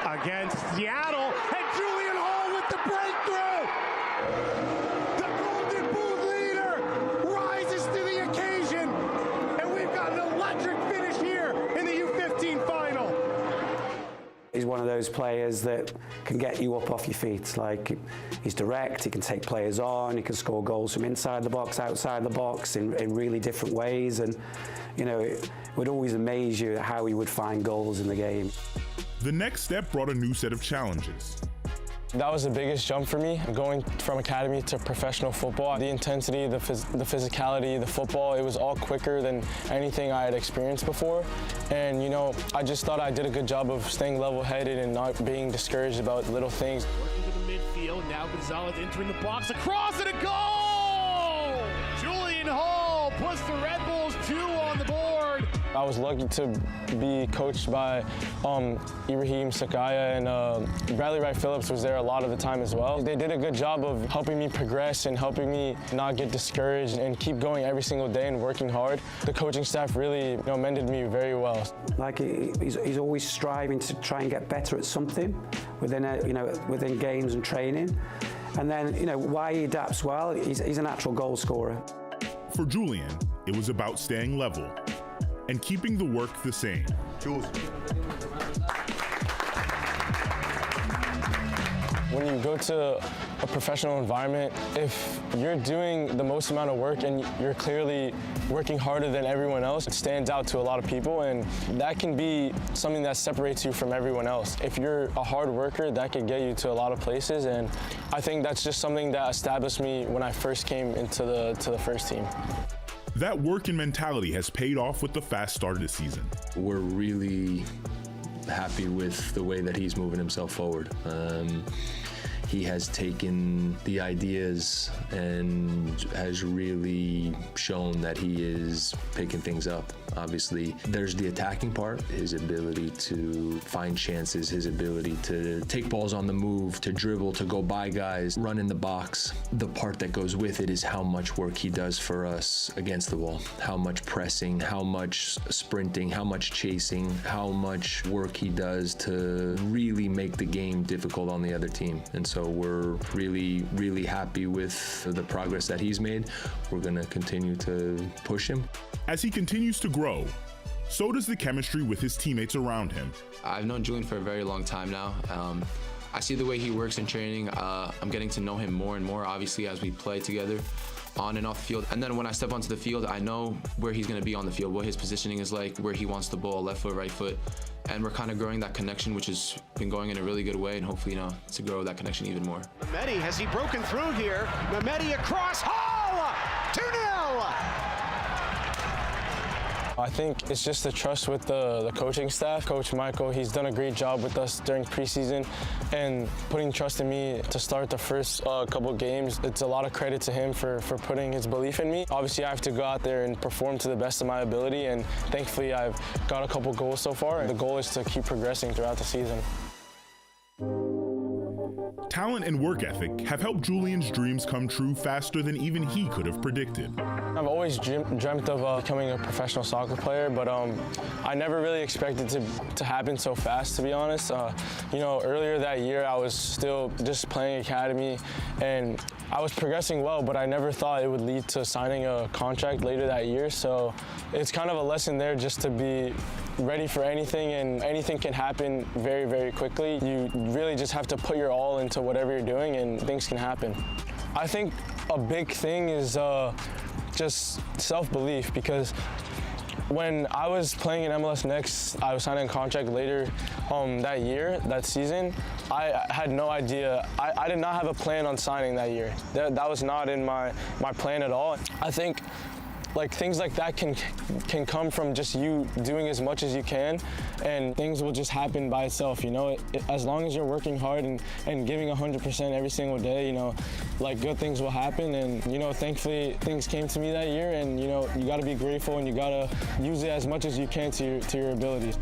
Speaker 4: against Seattle, and Julian Hall with the breakthrough! The Golden Boot leader rises to the occasion, and we've got an electric finish here in the U15 final.
Speaker 7: He's one of those players that can get you up off your feet. Like, he's direct, he can take players on, he can score goals from inside the box, outside the box in really different ways. And, it would always amaze you how he would find goals in the game.
Speaker 5: The next step brought a new set of challenges.
Speaker 6: That was the biggest jump for me, going from academy to professional football. The intensity, the physicality, the football, it was all quicker than anything I had experienced before. And, I just thought I did a good job of staying level-headed and not being discouraged about little things.
Speaker 4: Working to the midfield, now Gonzalez entering the box, across and a goal! Julian Hall puts the Red Bulls 2 on the board.
Speaker 6: I was lucky to be coached by Ibrahim Sakaya, and Bradley Wright Phillips was there a lot of the time as well. They did a good job of helping me progress and helping me not get discouraged and keep going every single day and working hard. The coaching staff really mended me very well.
Speaker 7: Like, he's always striving to try and get better at something within games and training. And then, why he adapts well, he's a natural goal scorer.
Speaker 5: For Julian, it was about staying level and keeping the work the same.
Speaker 2: Jules.
Speaker 6: When you go to a professional environment, if you're doing the most amount of work and you're clearly working harder than everyone else, it stands out to a lot of people, and that can be something that separates you from everyone else. If you're a hard worker, that can get you to a lot of places, and I think that's just something that established me when I first came into the first team.
Speaker 5: That work and mentality has paid off with the fast start of the season.
Speaker 8: We're really happy with the way that he's moving himself forward. He has taken the ideas and has really shown that he is picking things up. Obviously, there's the attacking part, his ability to find chances, his ability to take balls on the move, to dribble, to go by guys, run in the box. The part that goes with it is how much work he does for us against the wall, how much pressing, how much sprinting, how much chasing, how much work he does to really make the game difficult on the other team. And so we're really, really happy with the progress that he's made. We're going to continue to push him.
Speaker 5: As he continues to grow, so does the chemistry with his teammates around him.
Speaker 9: I've known Julian for a very long time now. I see the way he works in training. I'm getting to know him more and more, obviously, as we play together on and off the field. And then when I step onto the field, I know where he's going to be on the field, what his positioning is like, where he wants the ball, left foot, right foot. And we're kind of growing that connection, which has been going in a really good way, and hopefully, to grow that connection even more.
Speaker 3: Mehmeti, has he broken through here? Mehmeti across, Hall! 2-0!
Speaker 6: I think it's just the trust with the coaching staff. Coach Michael, he's done a great job with us during preseason and putting trust in me to start the first couple games. It's a lot of credit to him for putting his belief in me. Obviously, I have to go out there and perform to the best of my ability, and thankfully, I've got a couple goals so far, and the goal is to keep progressing throughout the season.
Speaker 5: Talent and work ethic have helped Julian's dreams come true faster than even he could have predicted.
Speaker 6: I've always dreamt of becoming a professional soccer player, but I never really expected it to happen so fast, to be honest. Earlier that year, I was still just playing academy, and I was progressing well, but I never thought it would lead to signing a contract later that year. So it's kind of a lesson there just to be ready for anything, and anything can happen very, very quickly. You really just have to put your all into whatever you're doing, and things can happen. I think a big thing is just self-belief, because when I was playing in MLS Next, I was signing a contract later that season. I had no idea. I did not have a plan on signing that year. That was not in my plan at all. I think things like that can come from just you doing as much as you can, and things will just happen by itself, as long as you're working hard and giving 100% every single day, good things will happen. And thankfully things came to me that year, and you got to be grateful, and you got to use it as much as you can to your abilities.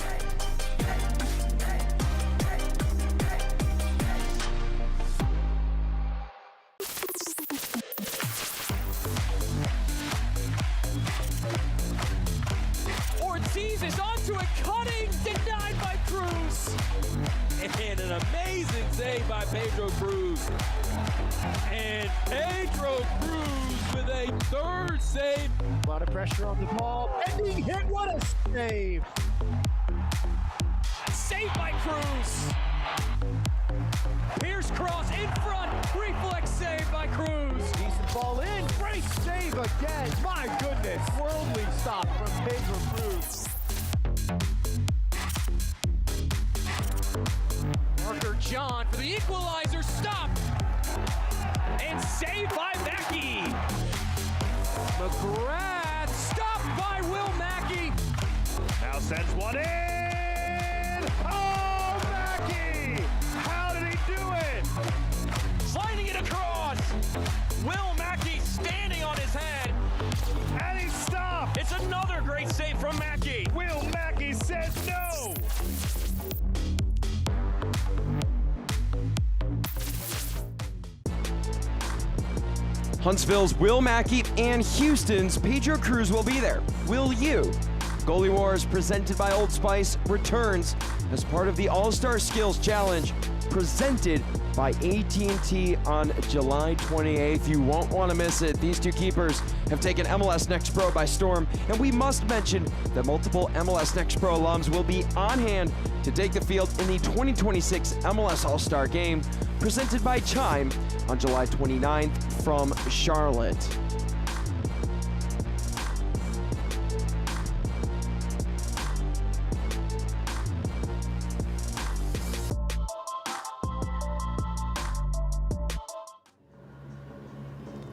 Speaker 3: Is onto a cutting, denied by Cruz. And an amazing save by Pedro Cruz. And Pedro Cruz with a third save.
Speaker 10: A lot of pressure on the ball. Ending hit, what a save.
Speaker 3: Saved by Cruz. Pierce cross in front, reflex save by Cruz.
Speaker 10: Decent ball in, great save again. My goodness, worldly stop from Pedro Cruz.
Speaker 3: Parker John for the equalizer, stopped. And saved by Mackey. McGrath stopped by Will Mackey.
Speaker 4: Now sends one in. Oh, Mackey! How did he do it?
Speaker 3: Sliding it across. Will Mackey standing on his head.
Speaker 4: And he stopped.
Speaker 3: It's another great save from Mackey.
Speaker 4: Will Mackey says no.
Speaker 1: Huntsville's Will Mackey and Houston's Pedro Cruz will be there. Will you? Goalie Wars, presented by Old Spice, returns as part of the All-Star Skills Challenge, presented by AT&T on July 28th. You won't want to miss it. These two keepers have taken MLS Next Pro by storm, and we must mention that multiple MLS Next Pro alums will be on hand to take the field in the 2026 MLS All-Star Game. presented by Chime on July 29th from Charlotte.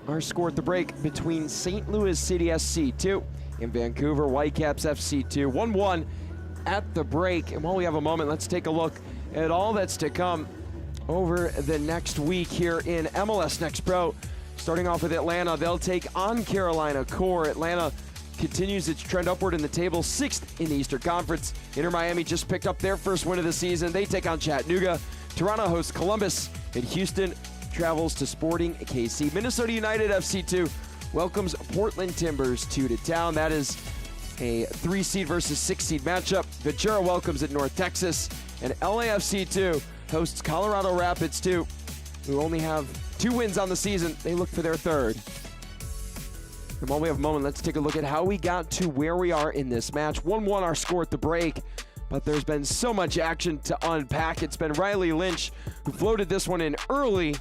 Speaker 1: Our score at the break between St. Louis City SC2 and Vancouver Whitecaps FC2, 1-1 at the break. And while we have a moment, let's take a look at all that's to come over the next week here in MLS Next Pro. Starting off with Atlanta, they'll take on Carolina Core. Atlanta continues its trend upward in the table, 6th in the Eastern Conference. Inter Miami just picked up their first win of the season. They take on Chattanooga. Toronto hosts Columbus, and Houston travels to Sporting KC. Minnesota United FC2 welcomes Portland Timbers 2 to town. That is a 3-seed versus 6-seed matchup. Ventura welcomes at North Texas, and LAFC2 hosts Colorado Rapids 2, who only have 2 wins on the season. They look for their 3rd. And while we have a moment, let's take a look at how we got to where we are in this match. 1-1 our score at the break, but there's been so much action to unpack. It's been Riley Lynch who floated this one in early.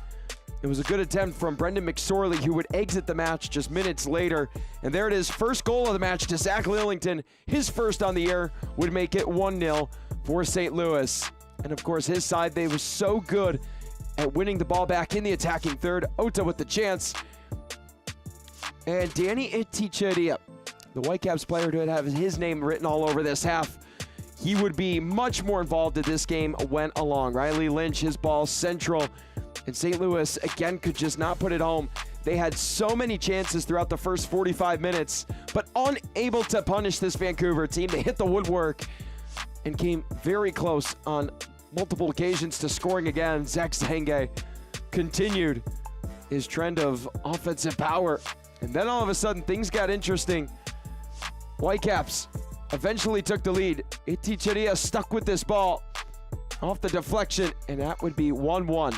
Speaker 1: It was a good attempt from Brendan McSorley, who would exit the match just minutes later. And there it is, first goal of the match to Zach Lillington. His first on the year would make it 1-0 for St. Louis. And of course, his side, they were so good at winning the ball back in the attacking third. Ota with the chance. And Danny Iticheria, the Whitecaps player who would have his name written all over this half, he would be much more involved as this game went along. Riley Lynch, his ball central. And St. Louis, again, could just not put it home. They had so many chances throughout the first 45 minutes, but unable to punish this Vancouver team. They hit the woodwork and came very close on multiple occasions to scoring again. Zach Zenge continued his trend of offensive power. And then all of a sudden, things got interesting. Whitecaps eventually took the lead. Iticheria stuck with this ball off the deflection, and that would be 1-1.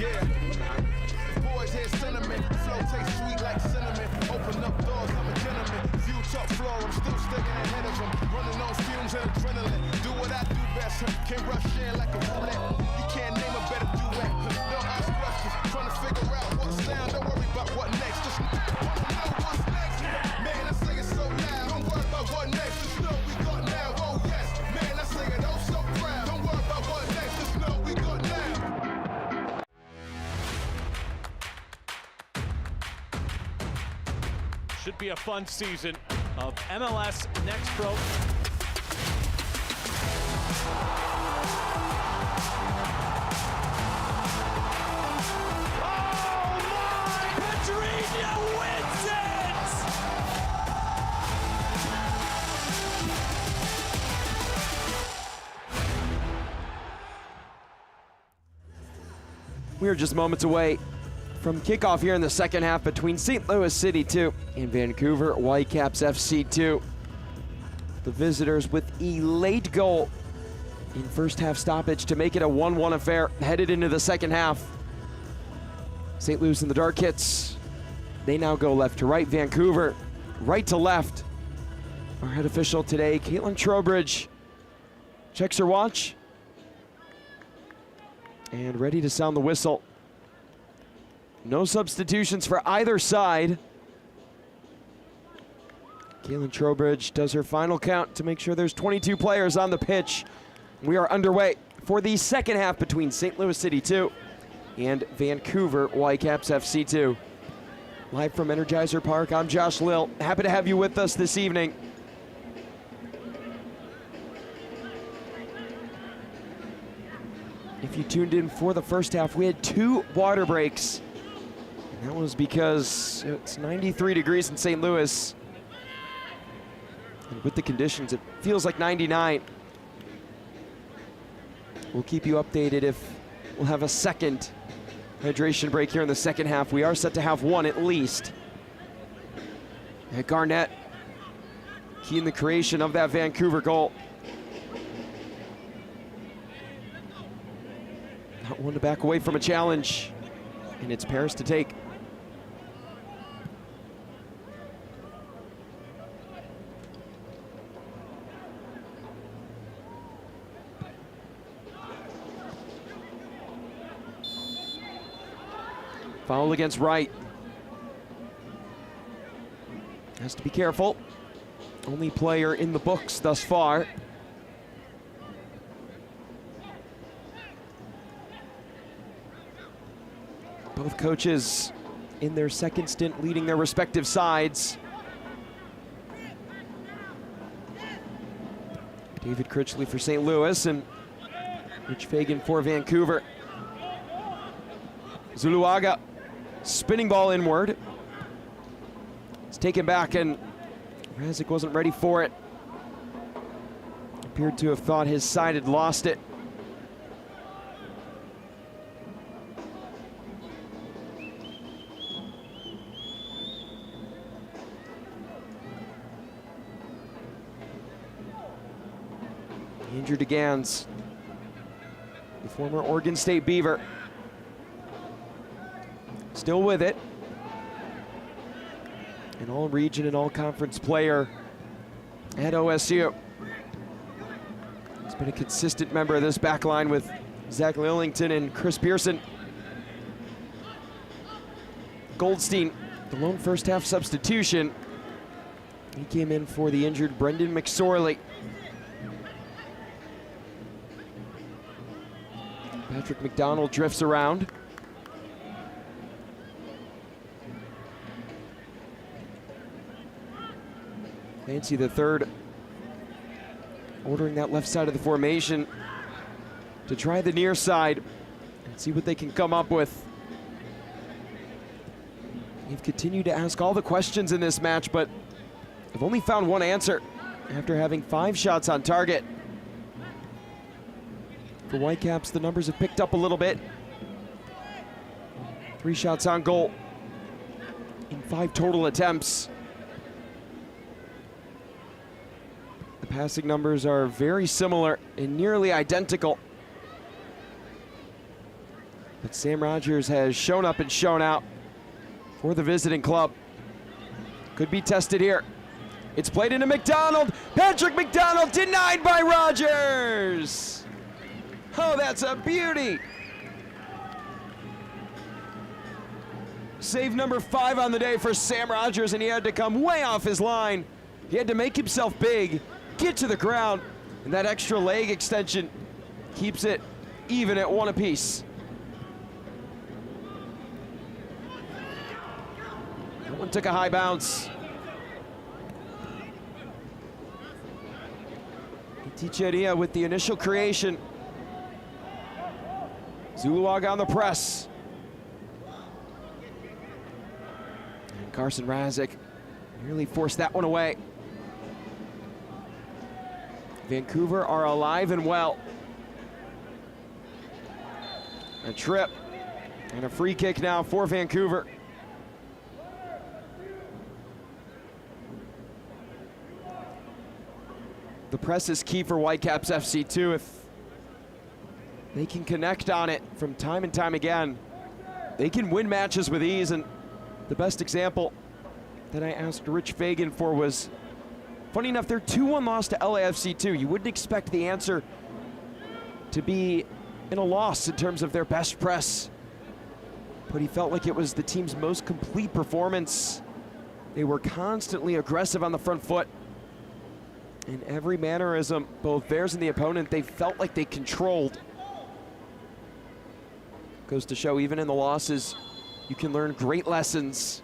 Speaker 2: Yeah. Boys hear sentiment. Flow tastes sweet like cinnamon. Open up doors, I'm a gentleman. View top floor, I'm still sticking ahead of them. Running on fumes and adrenaline. Do what I do best. Can rush in like a roulette. You can't name a better duet. Don't ask questions. Trying to figure out what sound. Don't worry about what next. Just know what's next. Man, I sing it so loud. Don't worry about what next. Just know we got now. Oh yes. Man, I sing it oh so proud. Don't worry about what next. Just know we got now.
Speaker 10: Should be a fun season of MLS Next Pro. Oh my! Pedrinho wins it!
Speaker 1: We are just moments away from kickoff here in the second half between St. Louis City 2 and Vancouver Whitecaps FC2. The visitors with a late goal in first half stoppage to make it a 1-1 affair headed into the second half. St. Louis in the dark hits. They now go left to right. Vancouver right to left. Our head official today, Caitlin Trowbridge, checks her watch and ready to sound the whistle. No substitutions for either side. Caitlin Trowbridge does her final count to make sure there's 22 players on the pitch. We are underway for the second half between St. Louis City 2 and Vancouver Whitecaps FC 2. Live from Energizer Park, I'm Josh Lill. Happy to have you with us this evening. If you tuned in for the first half, we had 2 water breaks. And that was because it's 93 degrees in St. Louis. And with the conditions, it feels like 99. We'll keep you updated if we'll have a second hydration break here in the second half. We are set to have one at least. And Garnett, key in the creation of that Vancouver goal. Not one to back away from a challenge, and it's Paris to take. Foul against Wright. Has to be careful. Only player in the books thus far. Both coaches in their second stint leading their respective sides. David Critchley for St. Louis and Rich Fagan for Vancouver. Zuluaga, spinning ball inward. It's taken back and Razik wasn't ready for it. Appeared to have thought his side had lost it. Andrew DeGans, the former Oregon State Beaver, still with it. An all-region and all-conference player at OSU. He's been a consistent member of this back line with Zach Lillington and Chris Pearson. Goldstein, the lone first-half substitution. He came in for the injured Brendan McSorley. Patrick McDonald drifts around. Clancy the third, ordering that left side of the formation to try the near side and see what they can come up with. They've continued to ask all the questions in this match, but have only found one answer after having 5 shots on target. For Whitecaps, the numbers have picked up a little bit. 3 shots on goal in 5 total attempts. The passing numbers are very similar and nearly identical. But Sam Rogers has shown up and shown out for the visiting club. Could be tested here. It's played into McDonald. Patrick McDonald denied by Rogers. Oh, that's a beauty. Save number 5 on the day for Sam Rogers, and he had to come way off his line. He had to make himself big, get to the ground, and that extra leg extension keeps it even at 1 apiece. That one took a high bounce. Ticheria with the initial creation. Zuluaga on the press. And Carson Razik nearly forced that one away. Vancouver are alive and well. A trip and a free kick now for Vancouver. The press is key for Whitecaps FC 2. If they can connect on it from time and time again, they can win matches with ease. And the best example that I asked Rich Fagan for was, funny enough, their 2-1 loss to LAFC 2. You wouldn't expect the answer to be in a loss in terms of their best press, but he felt like it was the team's most complete performance They were constantly aggressive on the front foot. In every mannerism, both theirs and the opponent, they felt like they controlled. Goes to show, even in the losses, you can learn great lessons.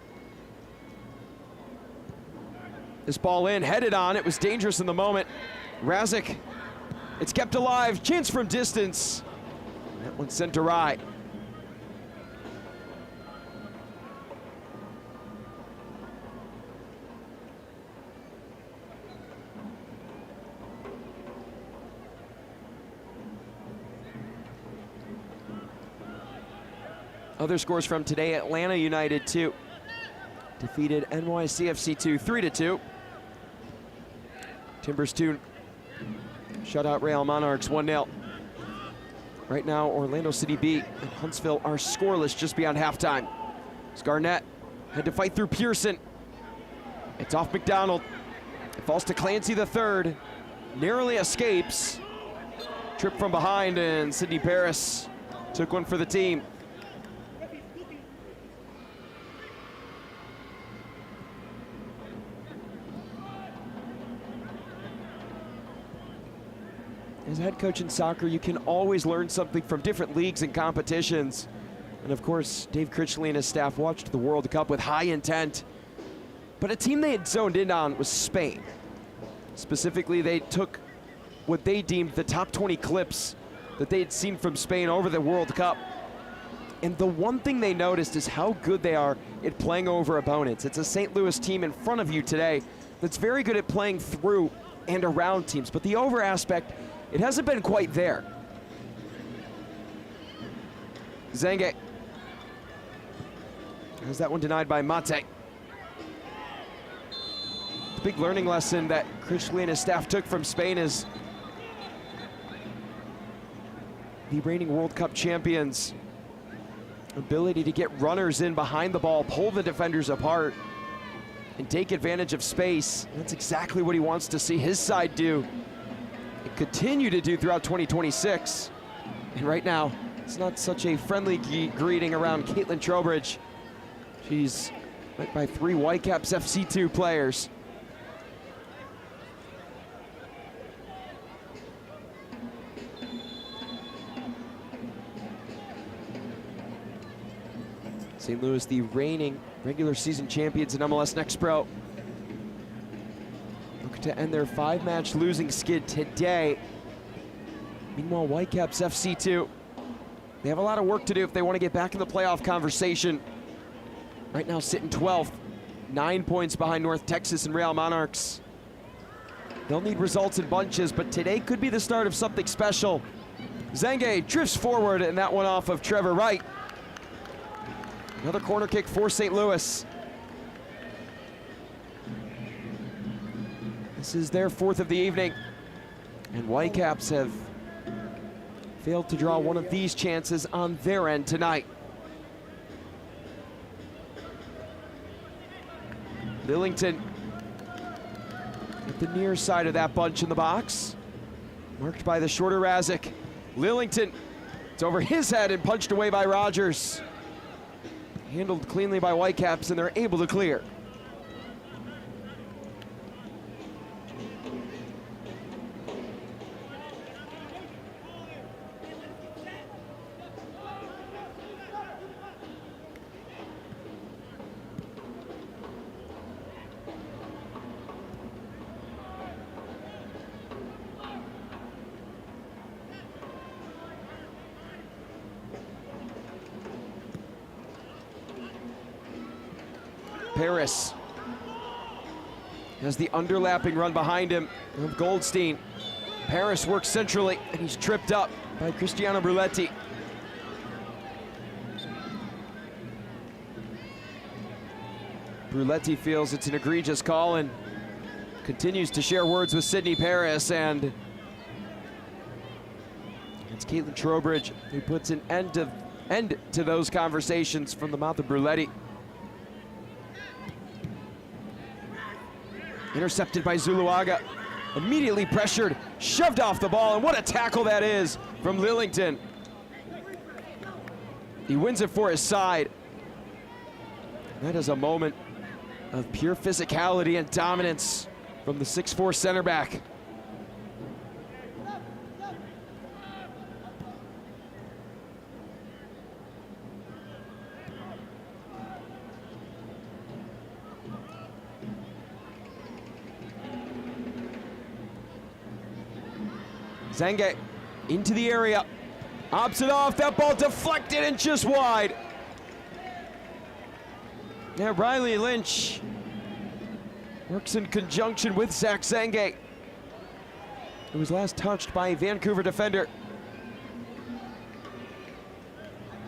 Speaker 1: This ball in, headed on, it was dangerous in the moment. Razik, it's kept alive, chance from distance. That one's sent awry. Other scores from today: Atlanta United 2 defeated NYCFC 2 3-2. Timbers 2 shut out Real Monarchs 1-0. Right now, Orlando City B and Huntsville are scoreless just beyond halftime. Scarnett had to fight through Pearson. It's off McDonald. It falls to Clancy the third. Narrowly escapes. Trip from behind, and Sidney Paris took one for the team. As a head coach in soccer, you can always learn something from different leagues and competitions. And of course, Dave Critchley and his staff watched the World Cup with high intent. But a team they had zoned in on was Spain. Specifically, they took what they deemed the top 20 clips that they had seen from Spain over the World Cup. And the one thing they noticed is how good they are at playing over opponents. It's a St. Louis team in front of you today that's very good at playing through and around teams. But the over aspect, it hasn't been quite there. Zengue has that one denied by Mate. The big learning lesson that Critchley and his staff took from Spain is the reigning World Cup champions' ability to get runners in behind the ball, pull the defenders apart, and take advantage of space. That's exactly what he wants to see his side do and continue to do throughout 2026. And right now, it's not such a friendly greeting around Caitlin Trowbridge. She's met by 3 Whitecaps FC2 players. St. Louis, the reigning regular season champions in MLS Next Pro, looking to end their 5-match losing skid today. Meanwhile, Whitecaps FC2, they have a lot of work to do if they want to get back in the playoff conversation. Right now sitting 12th, 9 points behind North Texas and Real Monarchs. They'll need results in bunches, but today could be the start of something special. Zengue drifts forward, and that one off of Trevor Wright. Another corner kick for St. Louis. This is their 4th of the evening, and Whitecaps have failed to draw one of these chances on their end tonight. Lillington at the near side of that bunch in the box, marked by the shorter Razik. Lillington, it's over his head and punched away by Rogers. Handled cleanly by Whitecaps, and they're able to clear. Paris has the underlapping run behind him of Goldstein. Paris works centrally, and he's tripped up by Cristiano Bruletti. Bruletti feels it's an egregious call and continues to share words with Sidney Paris, and it's Caitlin Trowbridge who puts an end to those conversations from the mouth of Bruletti. Intercepted by Zuluaga, immediately pressured, shoved off the ball, and what a tackle that is from Lillington. He wins it for his side. That is a moment of pure physicality and dominance from the 6'4" center back. Zenge into the area, opts it off, that ball deflected and just wide. Now Riley Lynch works in conjunction with Zach Zenge, who was last touched by a Vancouver defender.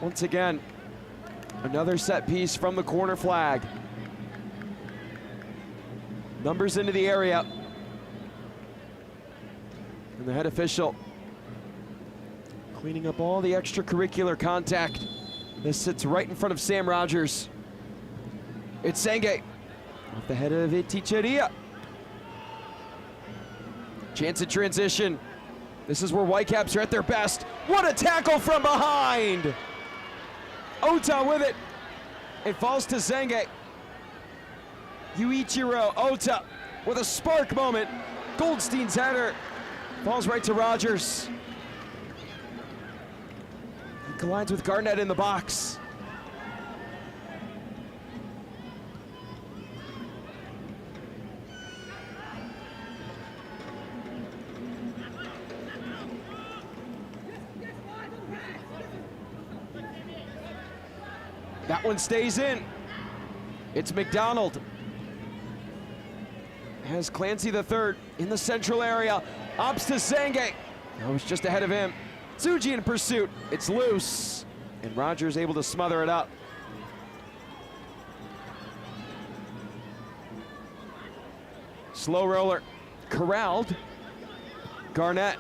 Speaker 1: Once again, another set piece from the corner flag. Numbers into the area. And the head official cleaning up all the extracurricular contact. This sits right in front of Sam Rogers. It's Zenge off the head of Iticheria. Chance at transition. This is where Whitecaps are at their best. What a tackle from behind! Ota with it. It falls to Zenge. Yuichiro Ota with a spark moment. Goldstein's header falls right to Rogers. He collides with Garnett in the box. That one stays in. It's McDonald. Has Clancy the third in the central area. Ops to Zenge. That was just ahead of him. Tsuji in pursuit. It's loose. And Rogers able to smother it up. Slow roller. Corralled. Garnett.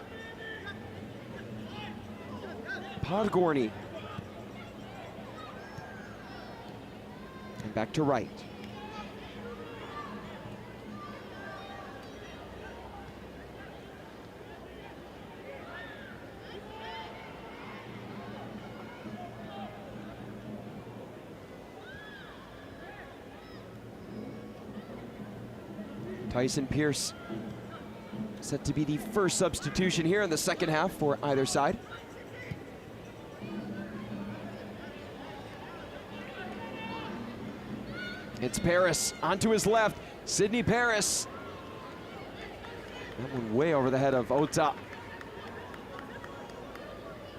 Speaker 1: Podgorny. And back to right. Tyson Pierce set to be the first substitution here in the second half for either side. It's Paris onto his left. Sidney Paris. That one way over the head of Ota.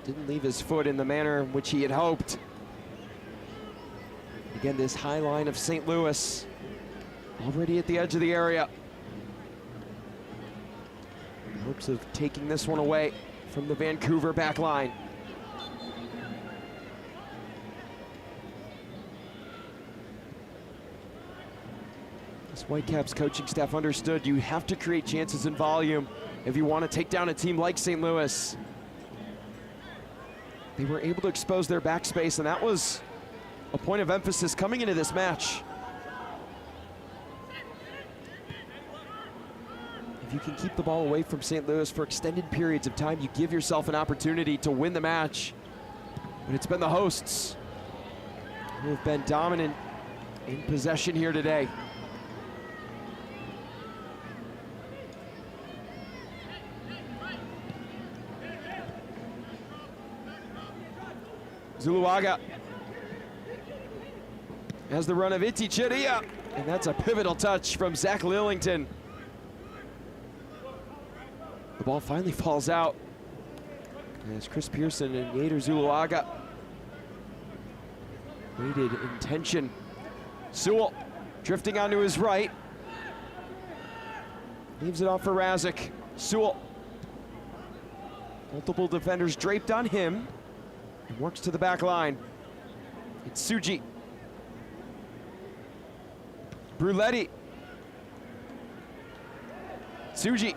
Speaker 1: Didn't leave his foot in the manner in which he had hoped. Again, this high line of St. Louis already at the edge of the area. Hopes of taking this one away from the Vancouver back line. This Whitecaps coaching staff understood you have to create chances in volume if you want to take down a team like St. Louis. They were able to expose their backspace, and that was a point of emphasis coming into this match. If you can keep the ball away from St. Louis for extended periods of time, you give yourself an opportunity to win the match. But it's been the hosts who have been dominant in possession here today. Zuluaga has the run of Iticheria, and that's a pivotal touch from Zach Lillington. The ball finally falls out as Chris Pearson and Yader Zuluaga waited in tension. Sewell drifting onto his right. Leaves it off for Razik. Sewell. Multiple defenders draped on him. And works to the back line. It's Tsuji. Bruletti. Tsuji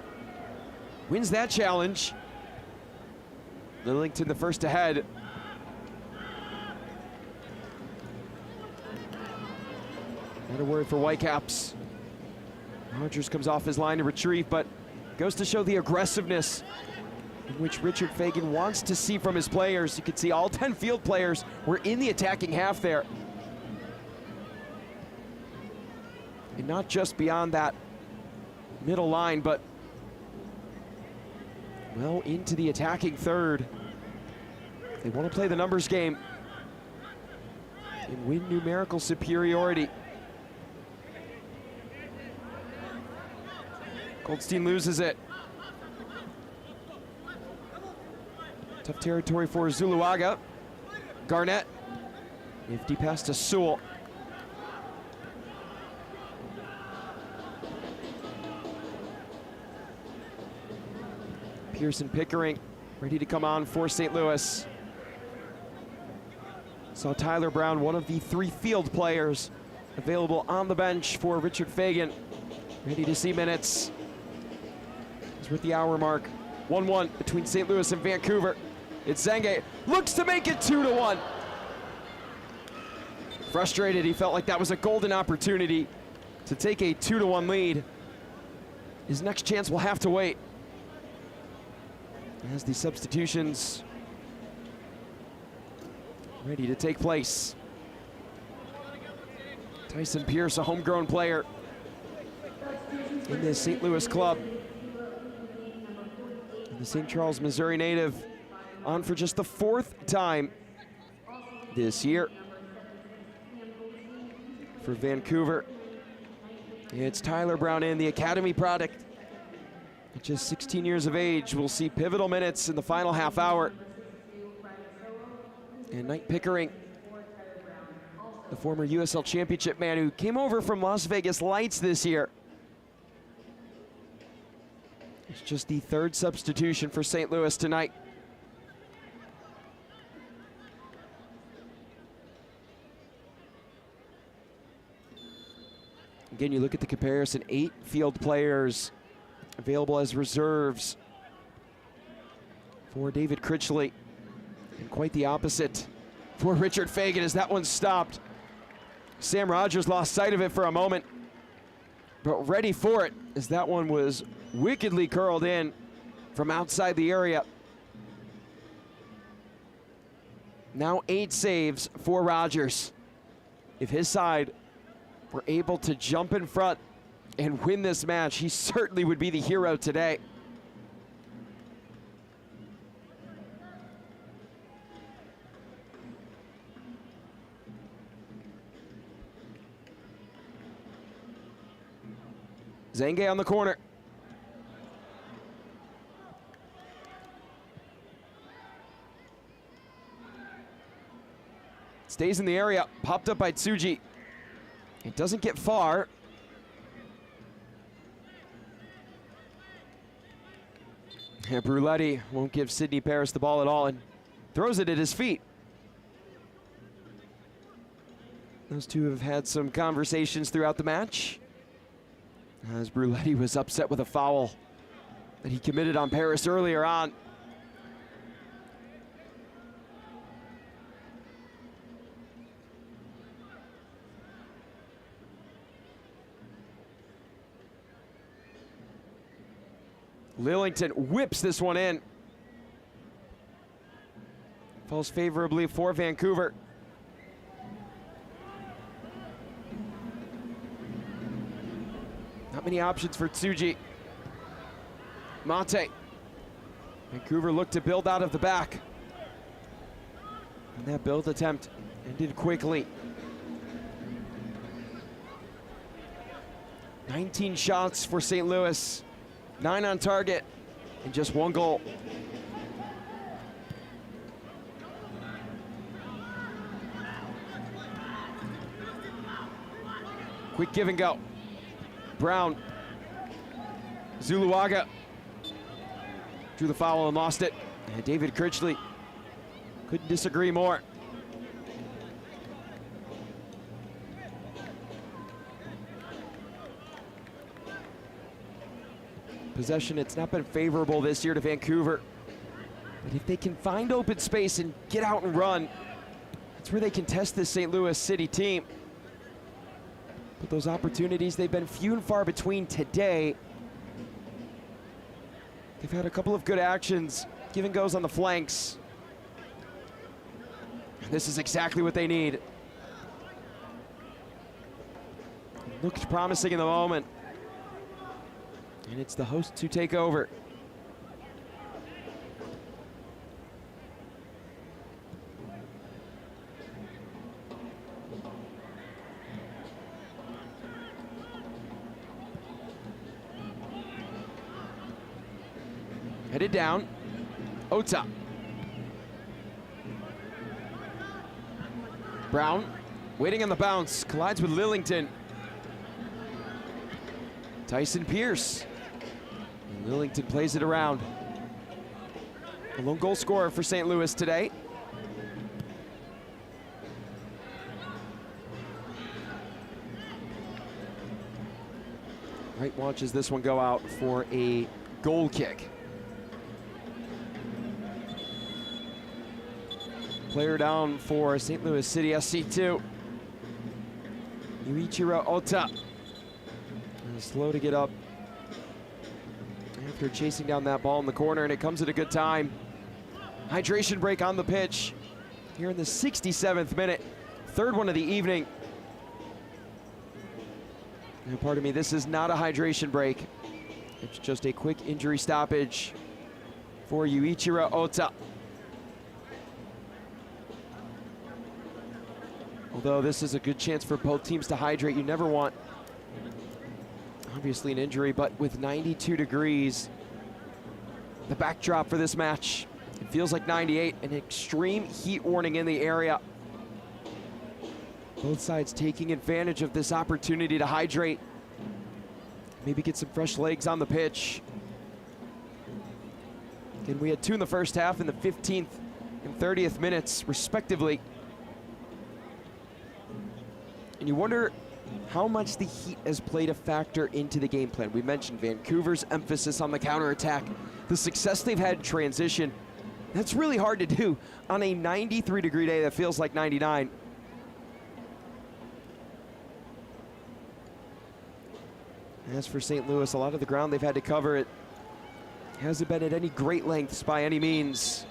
Speaker 1: wins that challenge. Lillington the first ahead. Not a word for Whitecaps. Rogers comes off his line to retrieve, but goes to show the aggressiveness in which Richard Fagan wants to see from his players. You can see all 10 field players were in the attacking half there. And not just beyond that middle line, but well into the attacking third. They want to play the numbers game and win numerical superiority. Goldstein loses it. Tough territory for Zuluaga. Garnett. Nifty pass to Sewell. Pearson Pickering ready to come on for St. Louis. Saw Tyler Brown, one of the 3 field players available on the bench for Richard Fagan. Ready to see minutes. He's with the hour mark. 1-1 between St. Louis and Vancouver. It's Zenge, looks to make it 2-1. Frustrated, he felt like that was a golden opportunity to take a 2-1 lead. His next chance will have to wait. As the substitutions ready to take place. Tyson Pierce, a homegrown player in this St. Louis club. And the St. Charles, Missouri native, on for just the 4th time this year. For Vancouver, it's Tyler Brown in, the academy product. At just 16 years of age, we'll see pivotal minutes in the final half hour. And Knight Pickering, the former USL Championship man who came over from Las Vegas Lights this year. It's just the 3rd substitution for St. Louis tonight. Again, you look at the comparison, 8 field players available as reserves for David Critchley. And quite the opposite for Richard Fagan as that one stopped. Sam Rogers lost sight of it for a moment, but ready for it as that one was wickedly curled in from outside the area. Now 8 saves for Rogers. If his side were able to jump in front and win this match, he certainly would be the hero today. Zenge on the corner. Stays in the area, popped up by Tsuji. It doesn't get far. And Bruletti won't give Sidney Paris the ball at all and throws it at his feet. Those two have had some conversations throughout the match, as Bruletti was upset with a foul that he committed on Paris earlier on. Lillington whips this one in. Falls favorably for Vancouver. Not many options for Tsuji. Mate. Vancouver looked to build out of the back. And that build attempt ended quickly. 19 shots for St. Louis. 9 on target and just 1 goal. Quick give and go. Brown. Zuluaga drew the foul and lost it. And David Critchley couldn't disagree more. Possession, it's not been favorable this year to Vancouver. But if they can find open space and get out and run, that's where they can test this St. Louis City team. But those opportunities, they've been few and far between today. They've had a couple of good actions, give and goes on the flanks. And this is exactly what they need. looked promising in the moment. And it's the hosts who take over. Headed down, Ota. Brown, waiting on the bounce, collides with Lillington. Tyson Pierce. And Lillington plays it around. A lone goal scorer for St. Louis today. Wright watches this one go out for a goal kick. Player down for St. Louis City SC2. Yuichiro Ota. Slow to get up after chasing down that ball in the corner, and it comes at a good time. Hydration break on the pitch here in the 67th minute. Third one of the evening. Now, pardon me, this is not a hydration break. It's just a quick injury stoppage for Yuichiro Ota. Although this is a good chance for both teams to hydrate, you never want, obviously, an injury, but with 92 degrees, the backdrop for this match, it feels like 98, an extreme heat warning in the area. Both sides taking advantage of this opportunity to hydrate, maybe get some fresh legs on the pitch. Again, we had two in the first half in the 15th and 30th minutes, respectively. And you wonder how much the heat has played a factor into the game plan. We mentioned Vancouver's emphasis on the counterattack, the success they've had in transition. That's really hard to do on a 93-degree day that feels like 99. As for St. Louis, a lot of the ground they've had to cover, it hasn't been at any great lengths by any means.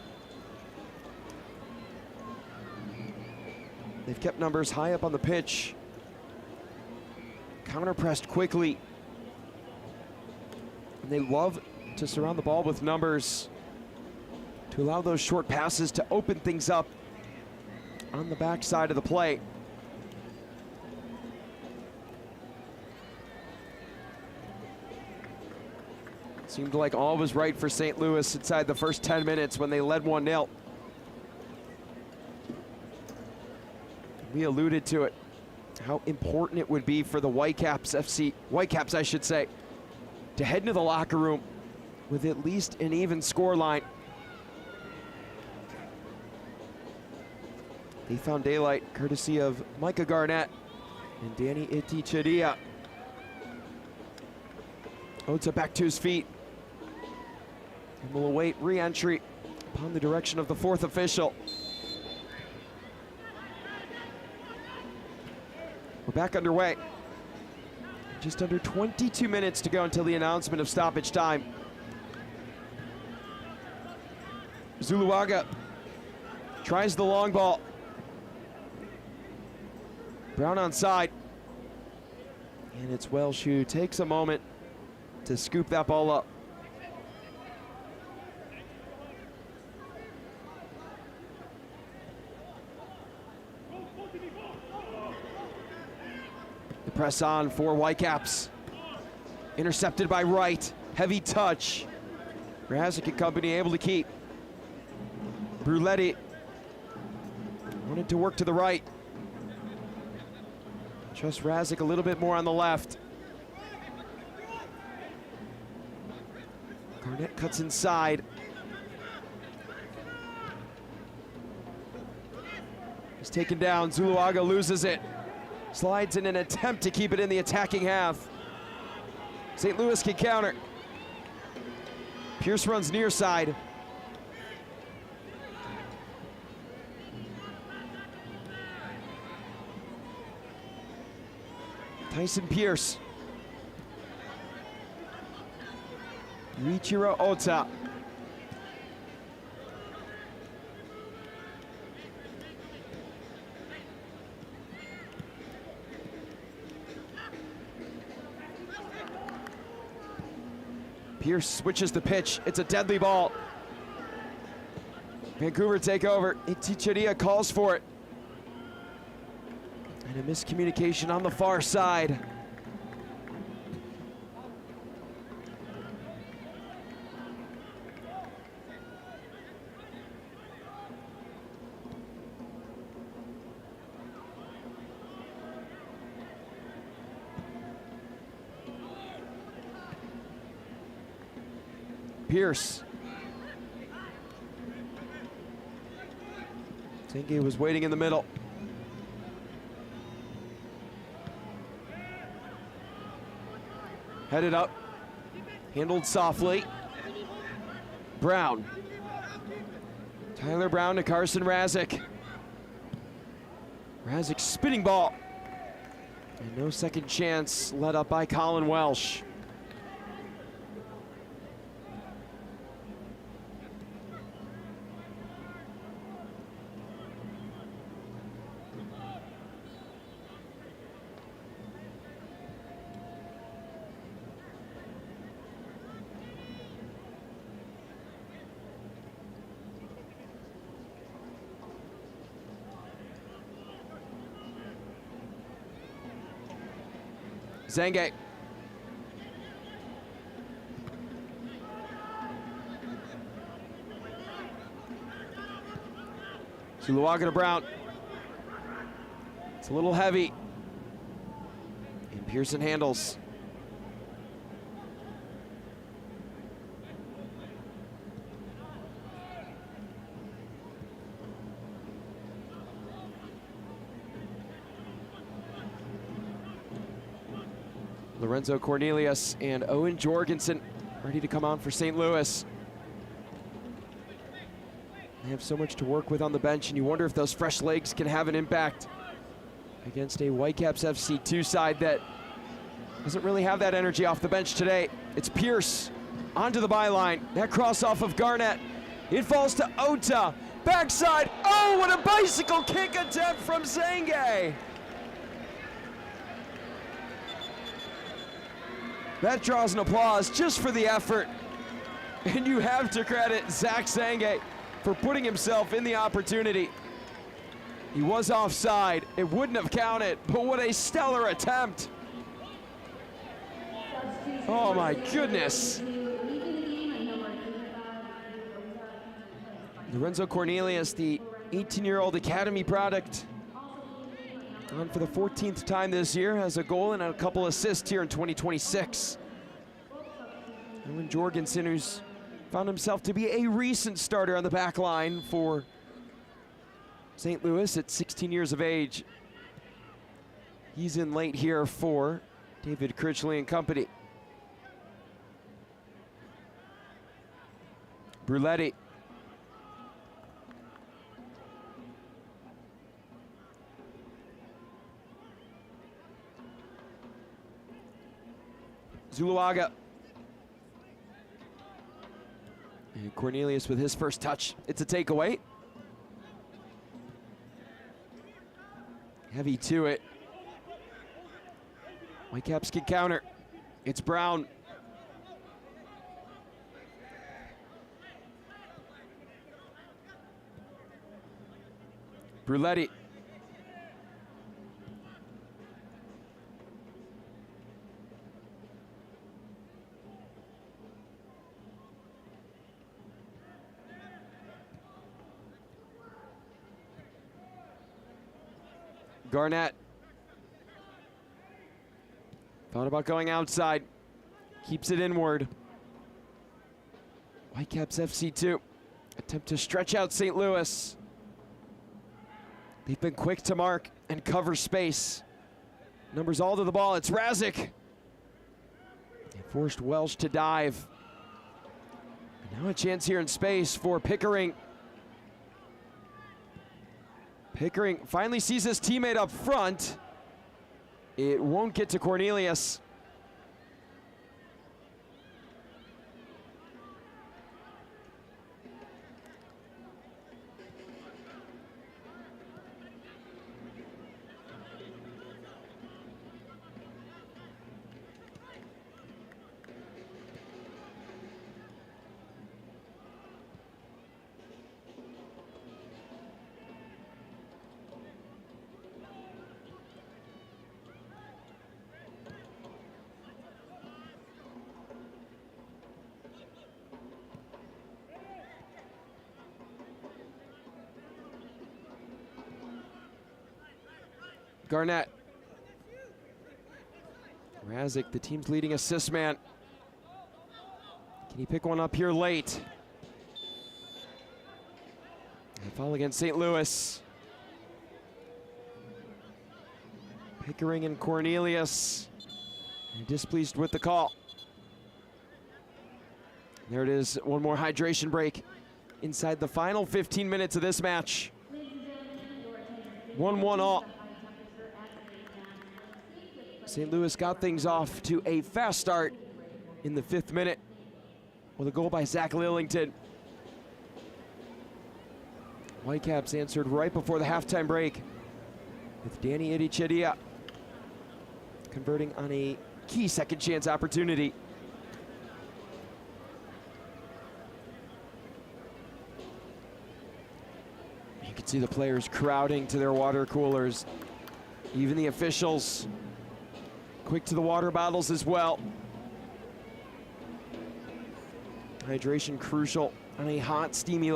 Speaker 1: They've kept numbers high up on the pitch. Counter-pressed quickly. And they love to surround the ball with numbers to allow those short passes to open things up on the backside of the play. Seemed like all was right for St. Louis inside the first 10 minutes when they led 1-0. We alluded to it, how important it would be for the Whitecaps I should say, to head into the locker room with at least an even score line. They found daylight courtesy of Micah Garnett and Danny Iticheria. Ota back to his feet. And will await re-entry upon the direction of the fourth official. We're back underway. Just under 22 minutes to go until the announcement of stoppage time. Zuluaga tries the long ball. Brown onside. And it's Welsh who takes a moment to scoop that ball up. The press on for Whitecaps. Intercepted by Wright. Heavy touch. Razik and company able to keep. Bruletti wanted to work to the right. Just Razik a little bit more on the left. Garnett cuts inside. He's taken down. Zuluaga loses it. Slides in an attempt to keep it in the attacking half. St. Louis can counter. Pierce runs near side. Tyson Pierce. Yuichiro Ota. Pierce switches the pitch. It's a deadly ball. Vancouver take over. Iticharia calls for it. And a miscommunication on the far side. Pierce. Zenge was waiting in the middle. Headed up, handled softly. Brown. Tyler Brown to Carson Razik. Razik spinning ball. And no second chance, led up by Colin Welsh. Zenge. Zuluaga to Brown. It's a little heavy. And Pearson handles. Lorenzo Cornelius and Owen Jorgensen ready to come on for St. Louis. They have so much to work with on the bench, and you wonder if those fresh legs can have an impact against a Whitecaps FC2 side that doesn't really have that energy off the bench today. It's Pierce onto the byline. That cross off of Garnett. It falls to Ota. Backside. Oh, what a bicycle kick attempt from Zenge. That draws an applause just for the effort. And you have to credit Zach Zenge for putting himself in the opportunity. He was offside. It wouldn't have counted, but what a stellar attempt. Oh my goodness. Lorenzo Cornelius, the 18-year-old academy product, on for the 14th time this year, has a goal and a couple assists here in 2026. Owen Jorgensen, who's found himself to be a recent starter on the back line for St. Louis at 16 years of age. He's in late here for David Critchley and company. Bruletti. Zuluaga. And Cornelius with his first touch. It's a takeaway. Heavy to it. Whitecaps can counter. It's Brown. Bruletti. Garnett. Thought about going outside. Keeps it inward. Whitecaps FC2. Attempt to stretch out St. Louis. They've been quick to mark and cover space. Numbers all to the ball. It's Razik. They forced Welsh to dive. And now a chance here in space for Pickering. Pickering finally sees his teammate up front. It won't get to Cornelius. Garnett. Mrazek, the team's leading assist man. Can he pick one up here late? And foul against St. Louis. Pickering and Cornelius. And displeased with the call. There it is, one more hydration break inside the final 15 minutes of this match. 1-1 all. St. Louis got things off to a fast start in the 5th minute with a goal by Zach Lillington. Whitecaps answered right before the halftime break with Danny Idichedia converting on a key second chance opportunity. You can see the players crowding to their water coolers. Even the officials quick to the water bottles as well. Hydration crucial on a hot, steamy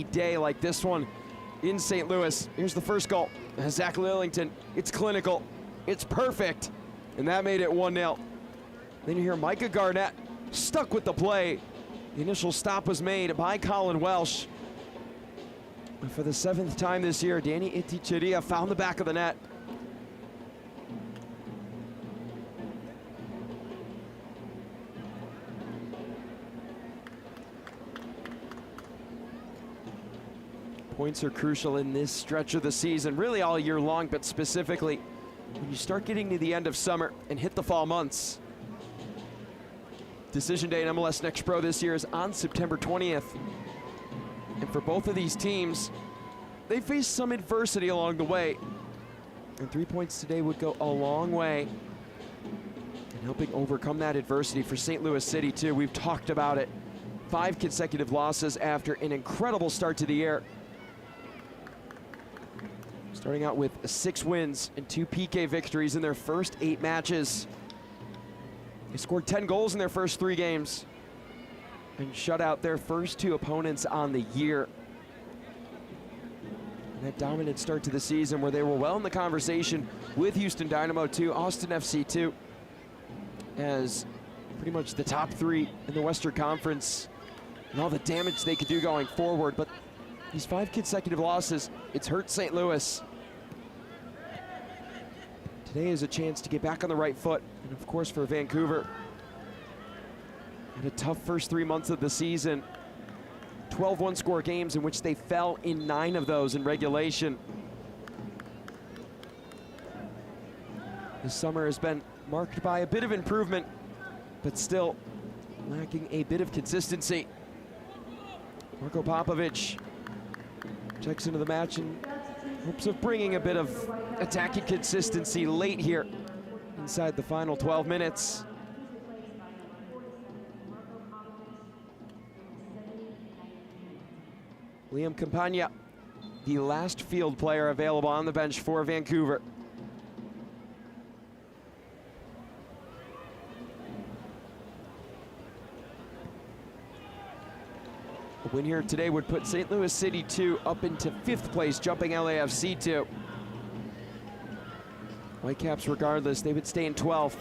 Speaker 1: day like this one in St. Louis. Here's the first goal. Zach Lillington. It's clinical. It's perfect. And that made it 1-0. Then you hear Micah Garnett stuck with the play. The initial stop was made by Colin Welsh. And for the 7th time this year, Danny Idichedia found the back of the net. Points are crucial in this stretch of the season, really all year long, but specifically when you start getting to the end of summer and hit the fall months. Decision day in MLS Next Pro this year is on September 20th. And for both of these teams, they faced some adversity along the way. And 3 points today would go a long way in helping overcome that adversity for St. Louis City too. We've talked about it. 5 consecutive losses after an incredible start to the year. Starting out with 6 wins and 2 PK victories in their first 8 matches. They scored 10 goals in their first 3 games and shut out their first 2 opponents on the year. And that dominant start to the season where they were well in the conversation with Houston Dynamo 2, Austin FC 2, as pretty much the top 3 in the Western Conference and all the damage they could do going forward. But these 5 consecutive losses, it's hurt St. Louis. Today is a chance to get back on the right foot. And of course for Vancouver, had a tough first 3 months of the season. 12 one-score games in which they fell in 9 of those in regulation. This summer has been marked by a bit of improvement, but still lacking a bit of consistency. Marko Popovic checks into the match in hopes of bringing a bit of attacking consistency late here inside the final 12 minutes. Liam Campagna, the last field player available on the bench for Vancouver. A win here today would put St. Louis CITY2 up into 5th place, jumping LAFC 2. Whitecaps, regardless, they would stay in 12th.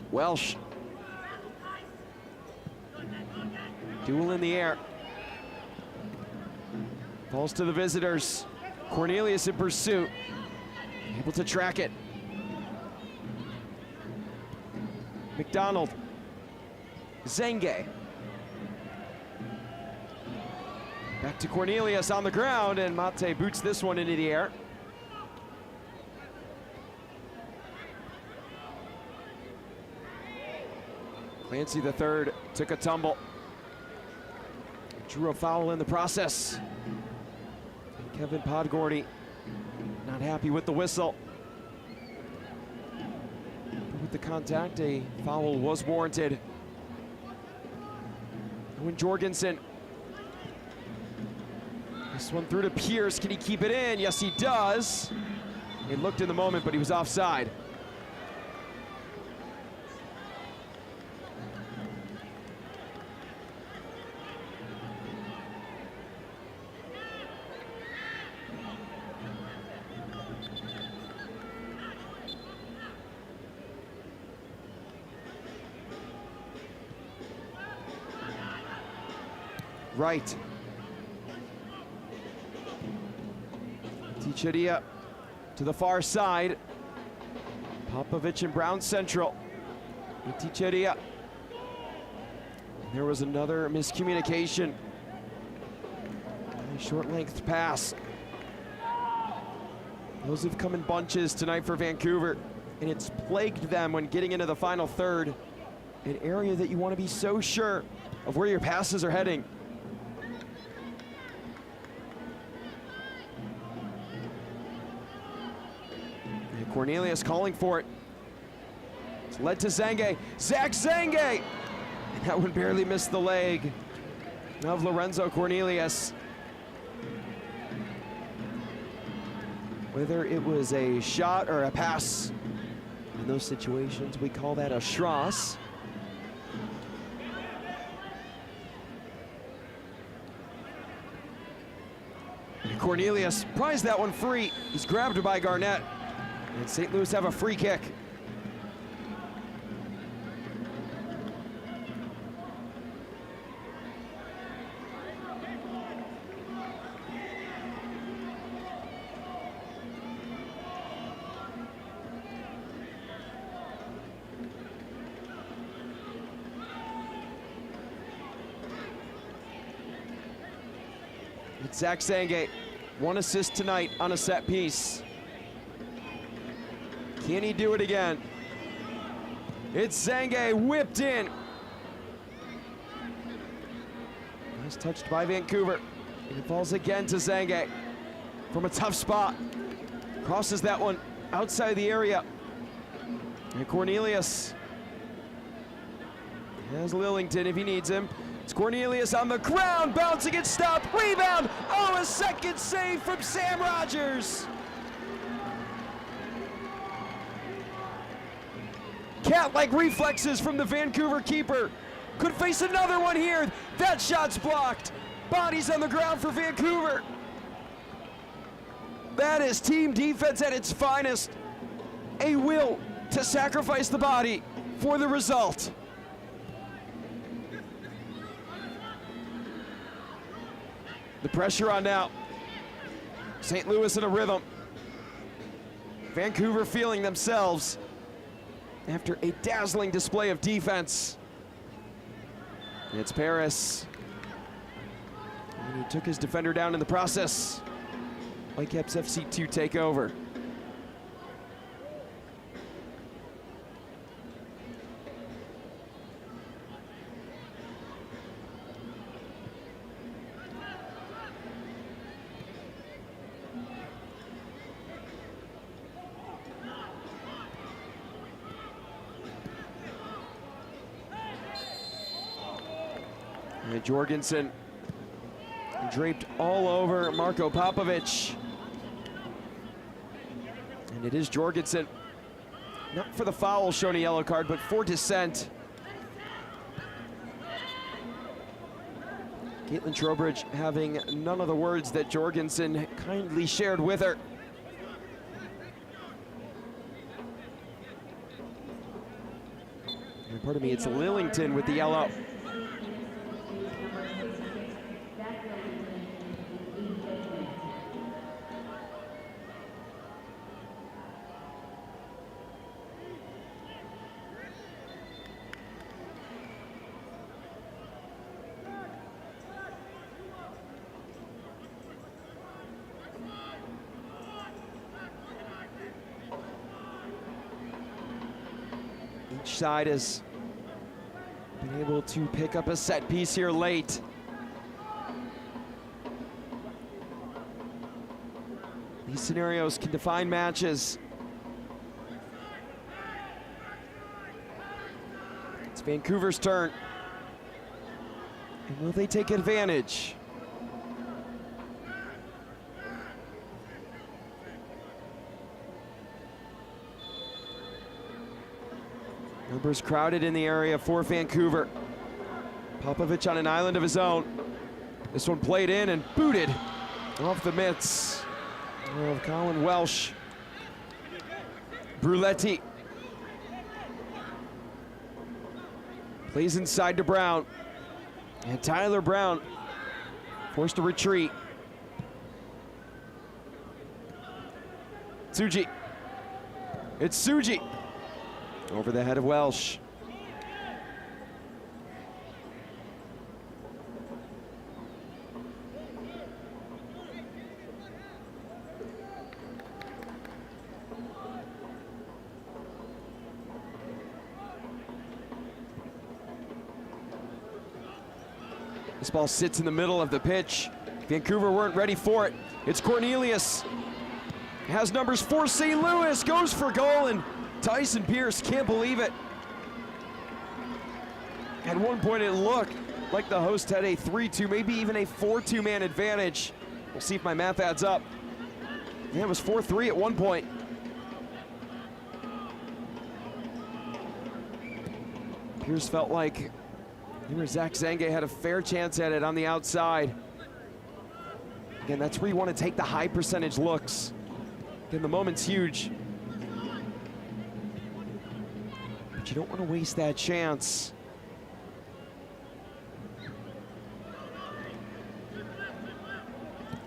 Speaker 1: Welsh. Duel in the air. Falls to the visitors. Cornelius in pursuit. Able to track it. McDonald. Zenge. Back to Cornelius on the ground, and Mate boots this one into the air. Clancy the third took a tumble. Drew a foul in the process. And Kevin Podgorny not happy with the whistle. But with the contact, a foul was warranted. Owen Jorgensen. This one through to Pierce. Can he keep it in? Yes, he does. It looked in the moment, but he was offside. Right. Ticheria to the far side. Popovich and Brown Central. Ticheria. There was another miscommunication. A short length pass. Those have come in bunches tonight for Vancouver, and it's plagued them when getting into the final third. An area that you want to be so sure of where your passes are heading. Cornelius calling for it. It's led to Zange. Zach Zange! And that one barely missed the leg of Lorenzo Cornelius. Whether it was a shot or a pass, in those situations, we call that a schross. And Cornelius prized that one free. He's grabbed by Garnett. And St. Louis have a free kick. It's Zach Zange, 1 assist tonight on a set piece. Can he do it again? It's Zange whipped in. Nice touched by Vancouver. And it falls again to Zange from a tough spot. Crosses that one outside the area. And Cornelius has Lillington if he needs him. It's Cornelius on the ground, bouncing it, stopped, rebound. Oh, a second save from Sam Rogers. Cat-like reflexes from the Vancouver keeper. Could face another one here. That shot's blocked. Bodies on the ground for Vancouver. That is team defense at its finest. A will to sacrifice the body for the result. The pressure on now. St. Louis in a rhythm. Vancouver feeling themselves after a dazzling display of defense. It's Paris. And he took his defender down in the process. Whitecaps FC2 take over. And Jorgensen draped all over Marko Popovich. And it is Jorgensen, not for the foul shown a yellow card, but for dissent. Caitlin Trowbridge having none of the words that Jorgensen kindly shared with her. And pardon me, it's Lillington with the yellow. Each side has been able to pick up a set piece here late. These scenarios can define matches. It's Vancouver's turn. And will they take advantage? Numbers crowded in the area for Vancouver. Popovich on an island of his own. This one played in and booted off the mitts of Colin Welsh. Bruletti plays inside to Brown. And Tyler Brown forced to retreat. Tsuji. It's Tsuji. Over the head of Welsh. This ball sits in the middle of the pitch. Vancouver weren't ready for it. It's Cornelius. Has numbers for St. Louis, goes for goal, and Tyson Pierce can't believe it. At one point it looked like the host had a 3-2, maybe even a 4-2 man advantage. We'll see if my math adds up. Yeah, it was 4-3 at one point. Pierce felt like Zach Zange had a fair chance at it on the outside. Again, that's where you want to take the high percentage looks. Again, the moment's huge. But you don't want to waste that chance.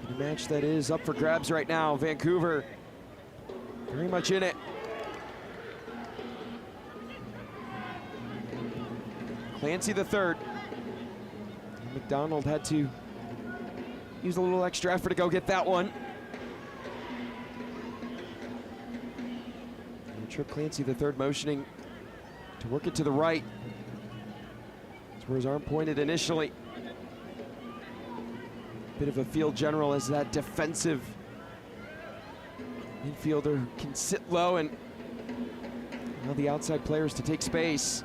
Speaker 1: A match that is up for grabs right now. Vancouver very much in it. Clancy the third. McDonald had to use a little extra effort to go get that one. And Trip Clancy the third motioning to work it to the right. That's where his arm pointed initially. Bit of a field general as that defensive midfielder can sit low and allow the outside players to take space.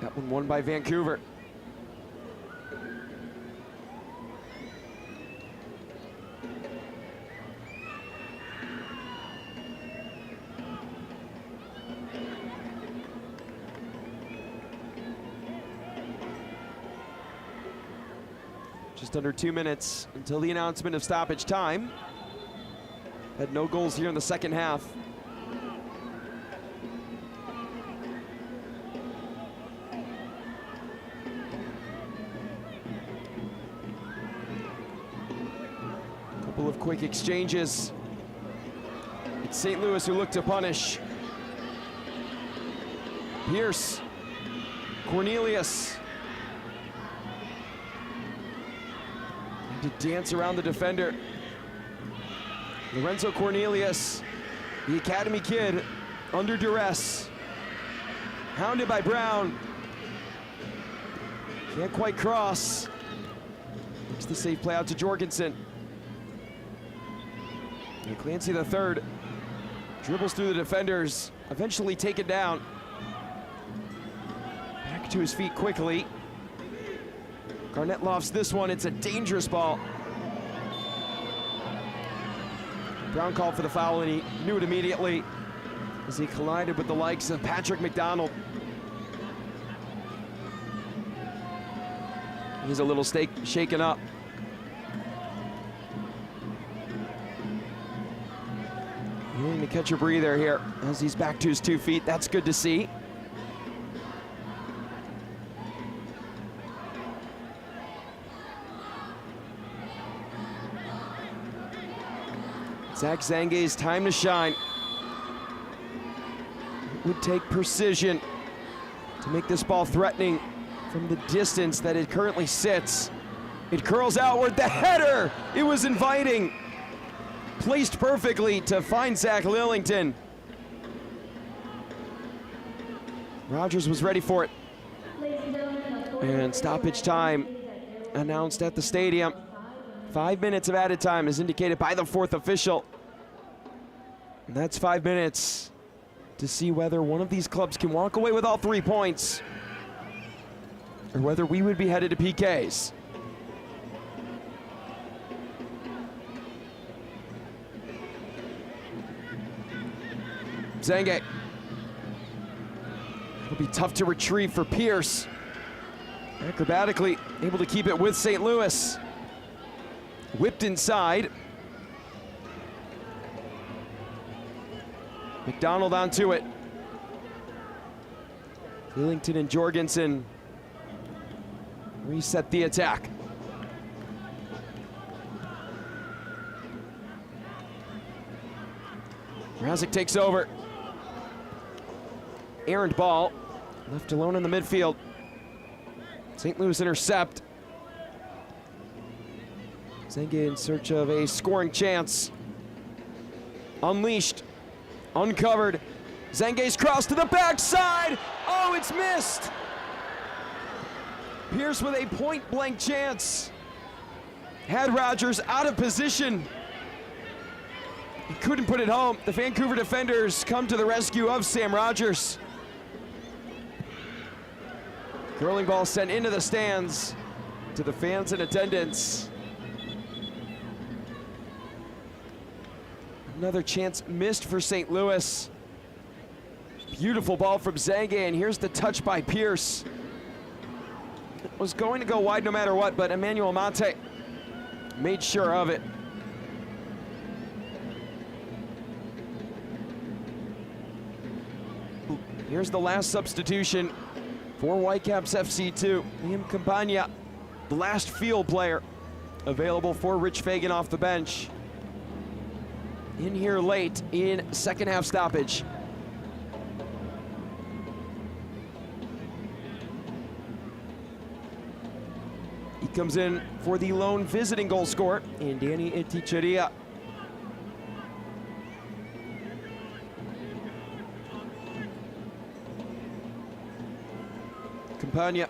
Speaker 1: That one won by Vancouver. Just under 2 minutes until the announcement of stoppage time. Had no goals here in the second half. Couple of quick exchanges. It's St. Louis who look to punish. Pierce, Cornelius. To dance around the defender. Lorenzo Cornelius, the academy kid, under duress. Hounded by Brown. Can't quite cross. Makes the safe play out to Jorgensen. And Clancy the third dribbles through the defenders, eventually taken down. Back to his feet quickly. Garnett lofts this one, it's a dangerous ball. Brown called for the foul and he knew it immediately as he collided with the likes of Patrick McDonald. He's a little shaken up. Willing to catch a breather here as he's back to his 2 feet, that's good to see. Zach Zange's time to shine. It would take precision to make this ball threatening from the distance that it currently sits. It curls outward, the header! It was inviting. Placed perfectly to find Zach Lillington. Rogers was ready for it. And stoppage time announced at the stadium. 5 minutes of added time is indicated by the fourth official. And that's 5 minutes to see whether one of these clubs can walk away with all 3 points or whether we would be headed to PKs. Zange. It'll be tough to retrieve for Pierce. Acrobatically able to keep it with St. Louis. Whipped inside. McDonald onto it. Lillington and Jorgensen reset the attack. Mrazek takes over. Errant ball, left alone in the midfield. St. Louis intercept. Zange in search of a scoring chance. Unleashed, uncovered. Zange's cross to the backside. Oh, it's missed. Pierce with a point-blank chance. Had Rogers out of position. He couldn't put it home. The Vancouver defenders come to the rescue of Sam Rogers. Curling ball sent into the stands to the fans in attendance. Another chance missed for St. Louis. Beautiful ball from Zange, and here's the touch by Pierce. It was going to go wide no matter what, but Emmanuel Monte made sure of it. Here's the last substitution for Whitecaps FC2. Liam Campagna, the last field player available for Rich Fagan off the bench. In here late in second half stoppage. He comes in for the lone visiting goal scorer in Danny Iticheria. Campagna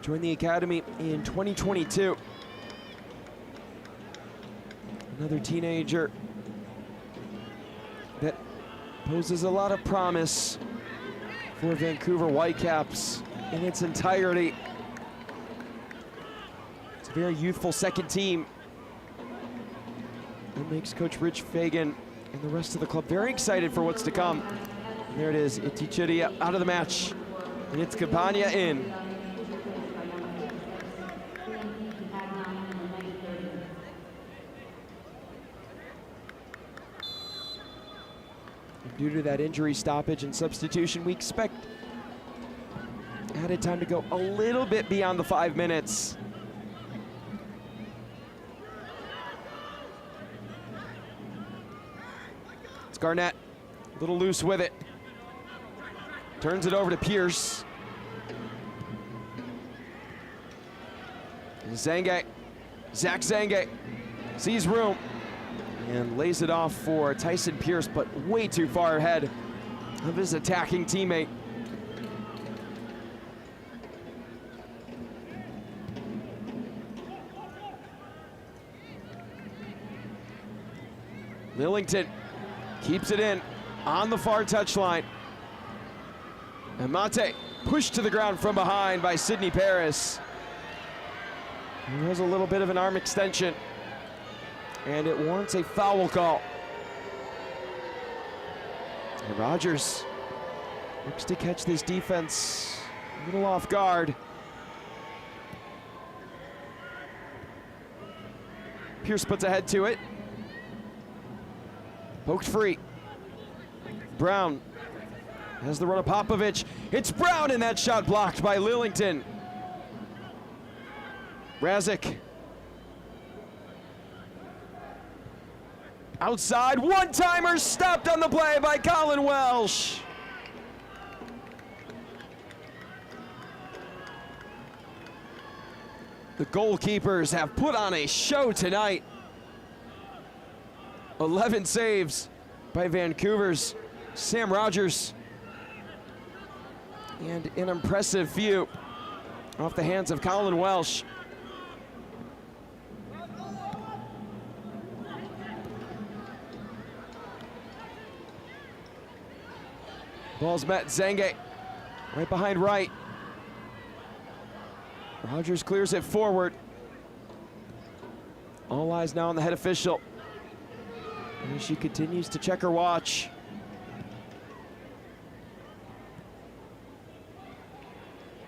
Speaker 1: joined the academy in 2022. Another teenager that poses a lot of promise for Vancouver Whitecaps in its entirety. It's a very youthful second team that makes Coach Rich Fagan and the rest of the club very excited for what's to come. And there it is, Iticheria out of the match. And it's Campagna in. And due to that injury stoppage and substitution, we expect added time to go a little bit beyond the 5 minutes. It's Garnett, a little loose with it. Turns it over to Pierce. Zange, Zach Zange sees room and lays it off for Tyson Pierce, but way too far ahead of his attacking teammate. Lillington keeps it in on the far touchline. And Monte pushed to the ground from behind by Sidney Paris. There was a little bit of an arm extension, and it warrants a foul call. And Rogers looks to catch this defense a little off guard. Pierce puts a head to it. Poked free. Brown has the run of Popovich. It's Brown, and that shot blocked by Lillington. Mrazek. Outside, one-timer stopped on the play by Colin Welsh. The goalkeepers have put on a show tonight. 11 saves by Vancouver's Sam Rogers. And an impressive few off the hands of Colin Welsh. Ball's met, Zange, right behind right. Rogers clears it forward. All eyes now on the head official. There's She continues to check her watch.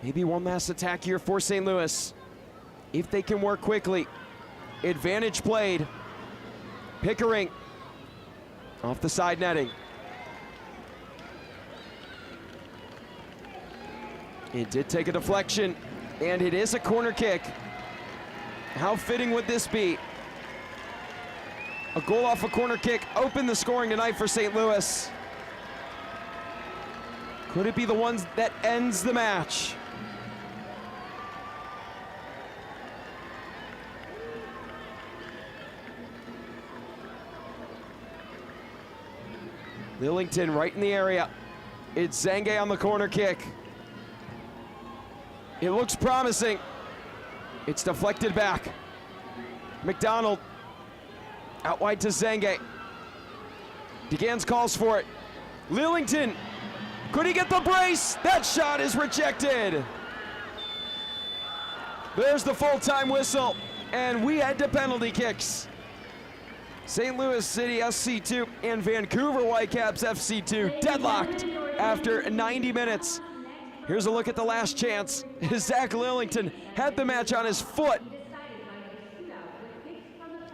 Speaker 1: Maybe one last attack here for St. Louis. If they can work quickly. Advantage played. Pickering off the side netting. It did take a deflection, and it is a corner kick. How fitting would this be? A goal off a corner kick opened the scoring tonight for St. Louis. Could it be the one that ends the match? Lillington right in the area. It's Zange on the corner kick. It looks promising. It's deflected back. McDonald out wide to Zange. DeGans calls for it. Lillington, could he get the brace? That shot is rejected. There's the full-time whistle, and we head to penalty kicks. St. Louis City SC2 and Vancouver Whitecaps FC2 deadlocked after 90 minutes. Here's a look at the last chance. Zach Lillington had the match on his foot.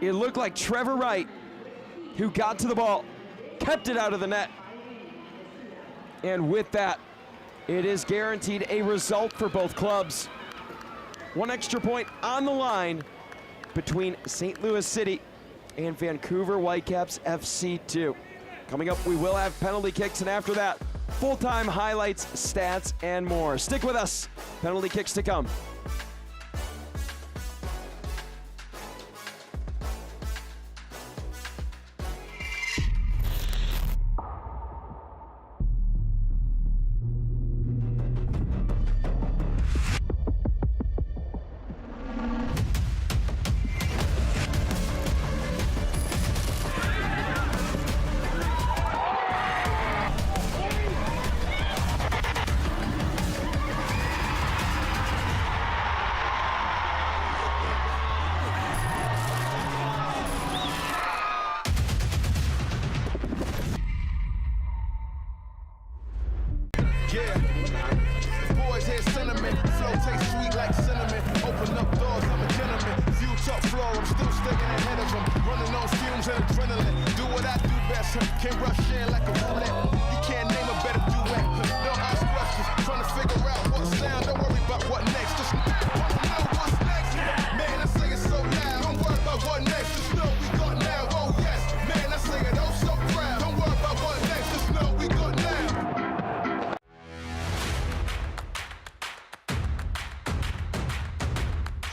Speaker 1: It looked like Trevor Wright, who got to the ball, kept it out of the net. And with that, it is guaranteed a result for both clubs. One extra point on the line between St. Louis City and Vancouver Whitecaps FC2. Coming up, we will have penalty kicks, and after that, full-time highlights, stats, and more. Stick with us. Penalty kicks to come.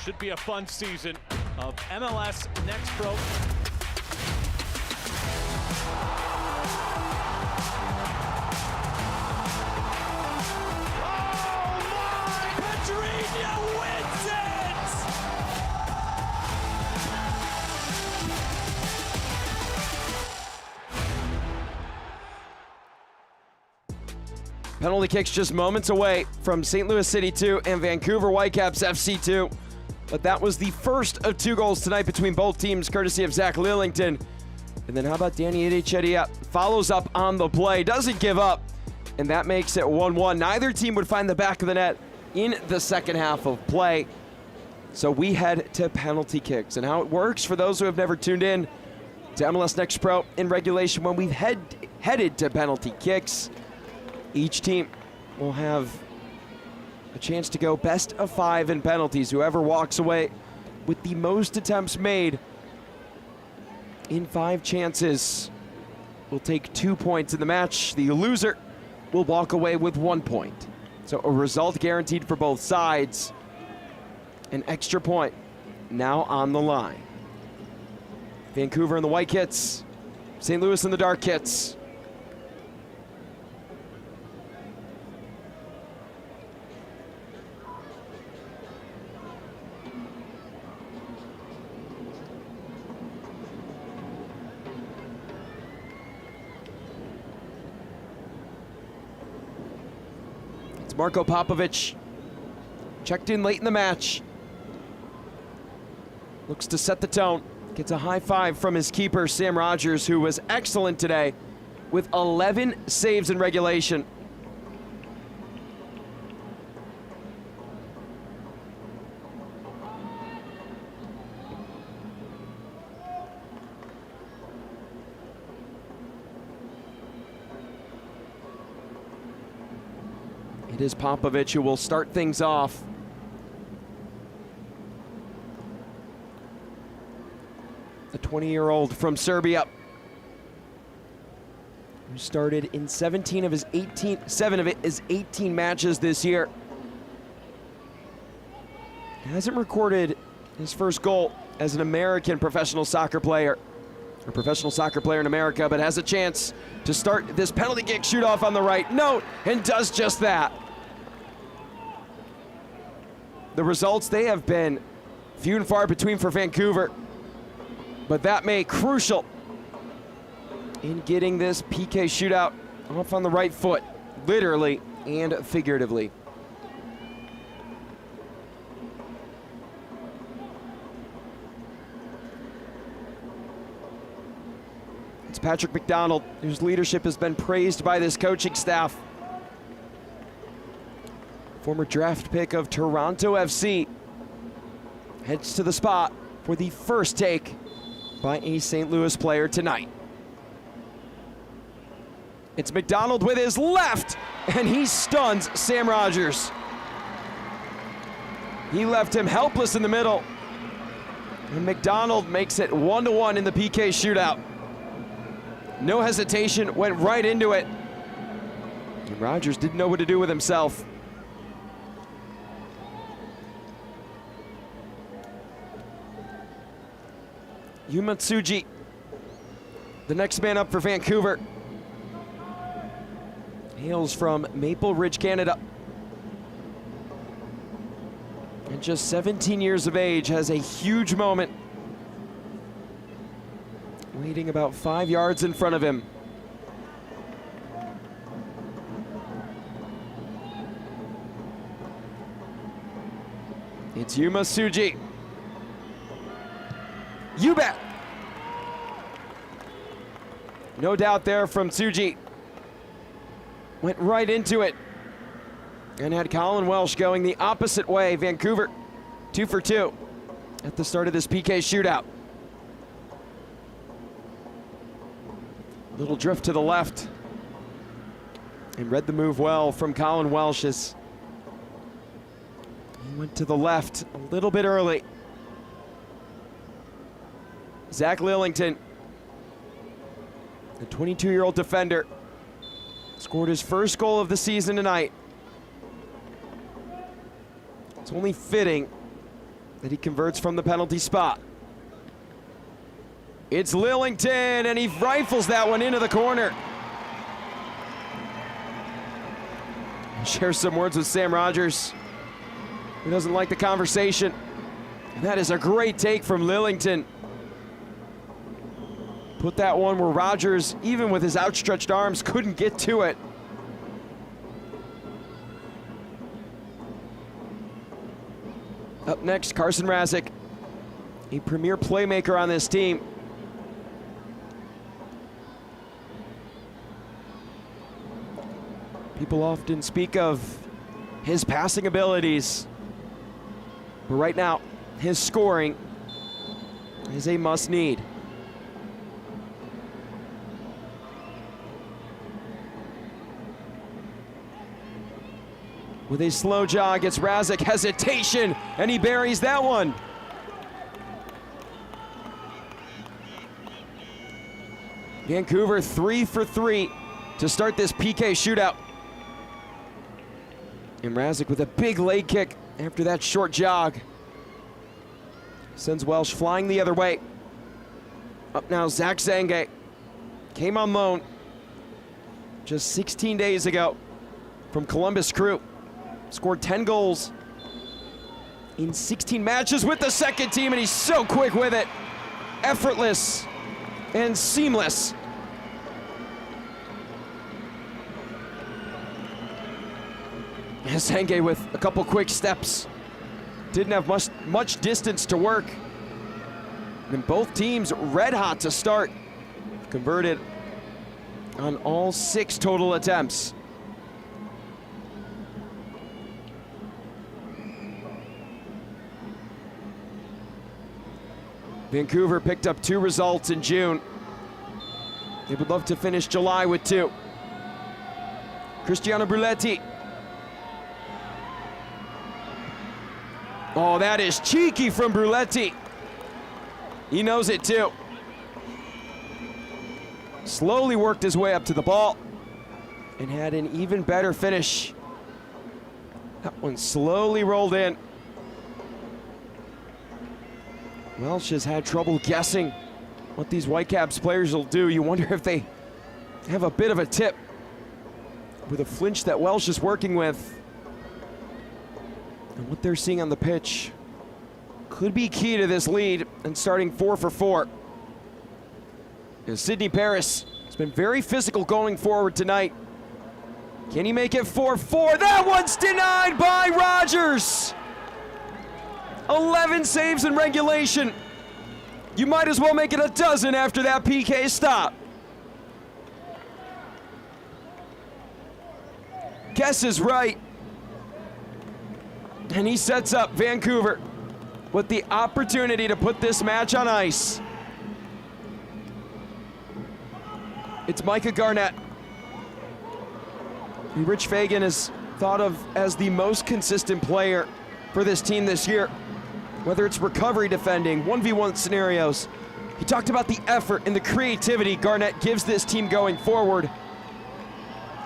Speaker 10: Should be a fun season of MLS Next Pro. Oh my! Petrino wins
Speaker 1: it! Penalty kicks just moments away from St. Louis City 2 and Vancouver Whitecaps FC 2. But that was the first of 2 goals tonight between both teams, courtesy of Zach Lillington. And then how about Danny Echedia? Follows up on the play, doesn't give up, and that makes it 1-1. Neither team would find the back of the net in the second half of play. So we head to penalty kicks. And how it works for those who have never tuned in to MLS Next Pro in regulation, when we've headed to penalty kicks, each team will have a chance to go best of 5 in penalties. Whoever walks away with the most attempts made in 5 chances will take 2 points in the match. The loser will walk away with 1 point. So a result guaranteed for both sides. An extra point now on the line. Vancouver in the white kits, St. Louis in the dark kits. Marko Popovic checked in late in the match. Looks to set the tone. Gets a high five from his keeper, Sam Rogers, who was excellent today with 11 saves in regulation. It is Popovich who will start things off. The 20-year-old from Serbia, who started in 7 of his 18 matches this year. He hasn't recorded his first goal as an American professional soccer player, or professional soccer player in America, but has a chance to start this penalty kick shoot-off on the right note, and does just that. The results, they have been few and far between for Vancouver, but that may crucial in getting this PK shootout off on the right foot, literally and figuratively. It's Patrick McDonald, whose leadership has been praised by this coaching staff. Former draft pick of Toronto FC heads to the spot for the first take by a St. Louis player tonight. It's McDonald with his left, and he stuns Sam Rogers. He left him helpless in the middle, and McDonald makes it 1-1 in the PK shootout. No hesitation, went right into it, and Rogers didn't know what to do with himself. Yuma Tsuji, the next man up for Vancouver, hails from Maple Ridge, Canada. At just 17 years of age, has a huge moment waiting about 5 yards in front of him. It's Yuma Tsuji. You bet. No doubt there from Tsuji. Went right into it and had Colin Welsh going the opposite way. Vancouver 2 for 2 at the start of this PK shootout. Little drift to the left, and read the move well from Colin Welsh as he went to the left a little bit early. Zach Lillington, the 22-year-old defender, scored his first goal of the season tonight. It's only fitting that he converts from the penalty spot. It's Lillington, and he rifles that one into the corner. Shares some words with Sam Rogers, who doesn't like the conversation. And that is a great take from Lillington. Put that one where Rogers, even with his outstretched arms, couldn't get to it. Up next, Carson Razik, a premier playmaker on this team. People often speak of his passing abilities, but right now, his scoring is a must-need. With a slow jog, it's Razik, hesitation, and he buries that one. Vancouver 3 for 3 to start this PK shootout. And Razik with a big leg kick after that short jog. Sends Welsh flying the other way. Up now, Zach Zange. Came on loan just 16 days ago from Columbus Crew. Scored 10 goals in 16 matches with the second team, and he's so quick with it. Effortless and seamless. Zange with a couple quick steps. Didn't have much distance to work. And both teams red hot to start. Converted on all 6 total attempts. Vancouver picked up 2 results in June. They would love to finish July with 2. Cristiano Bruletti. Oh, that is cheeky from Bruletti. He knows it too. Slowly worked his way up to the ball and had an even better finish. That one slowly rolled in. Welsh has had trouble guessing what these Whitecaps players will do. You wonder if they have a bit of a tip with a flinch that Welsh is working with. And what they're seeing on the pitch could be key to this lead and starting 4 for 4. As Sidney Paris has been very physical going forward tonight. Can he make it 4-4? That one's denied by Rogers. 11 saves in regulation. You might as well make it a dozen after that PK stop. Guess is right. And he sets up Vancouver with the opportunity to put this match on ice. It's Micah Garnett, who Rich Fagan is thought of as the most consistent player for this team this year. Whether it's recovery defending, 1v1 scenarios. He talked about the effort and the creativity Garnett gives this team going forward.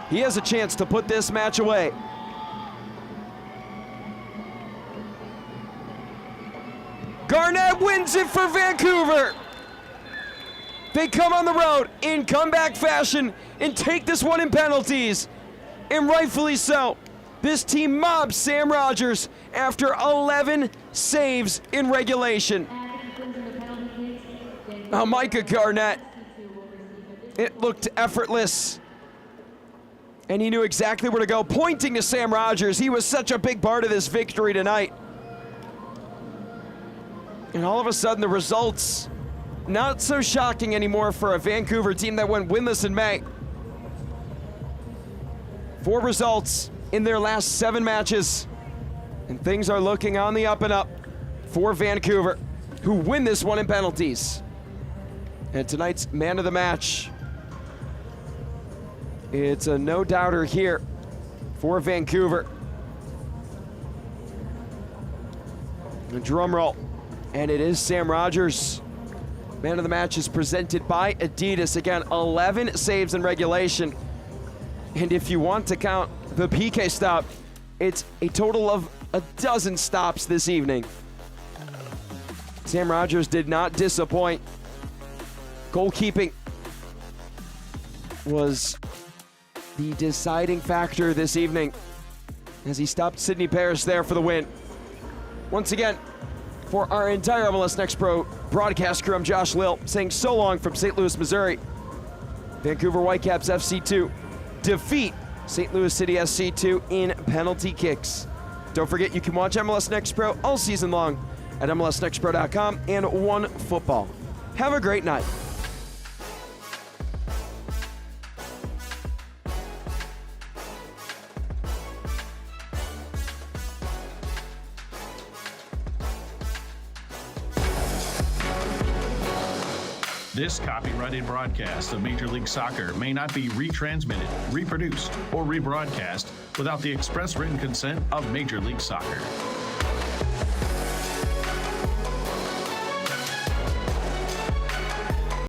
Speaker 1: He has a chance to put this match away. Garnett wins it for Vancouver. They come on the road in comeback fashion and take this one in penalties. And rightfully so. This team mobs Sam Rogers after 11 saves in regulation. Now Micah Garnett, it looked effortless. And he knew exactly where to go, pointing to Sam Rogers. He was such a big part of this victory tonight. And all of a sudden the results, not so shocking anymore for a Vancouver team that went winless in May. 4 results in their last 7 matches. And things are looking on the up and up for Vancouver, who win this one in penalties. And tonight's man of the match, it's a no-doubter here for Vancouver. And drum roll. And it is Sam Rogers. Man of the match is presented by Adidas. Again, 11 saves in regulation. And if you want to count the PK stop, it's a total of a dozen stops this evening. Sam Rogers did not disappoint. Goalkeeping was the deciding factor this evening as he stopped Sidney Paris there for the win. Once again, for our entire MLS Next Pro broadcast crew, I'm Josh Lill saying so long from St. Louis, Missouri. Vancouver Whitecaps FC2 defeat St. Louis City SC2 in penalty kicks. Don't forget you can watch MLS Next Pro all season long at MLSNextPro.com and OneFootball. Have a great night.
Speaker 11: This copyrighted broadcast of Major League Soccer may not be retransmitted, reproduced, or rebroadcast without the express written consent of Major League Soccer.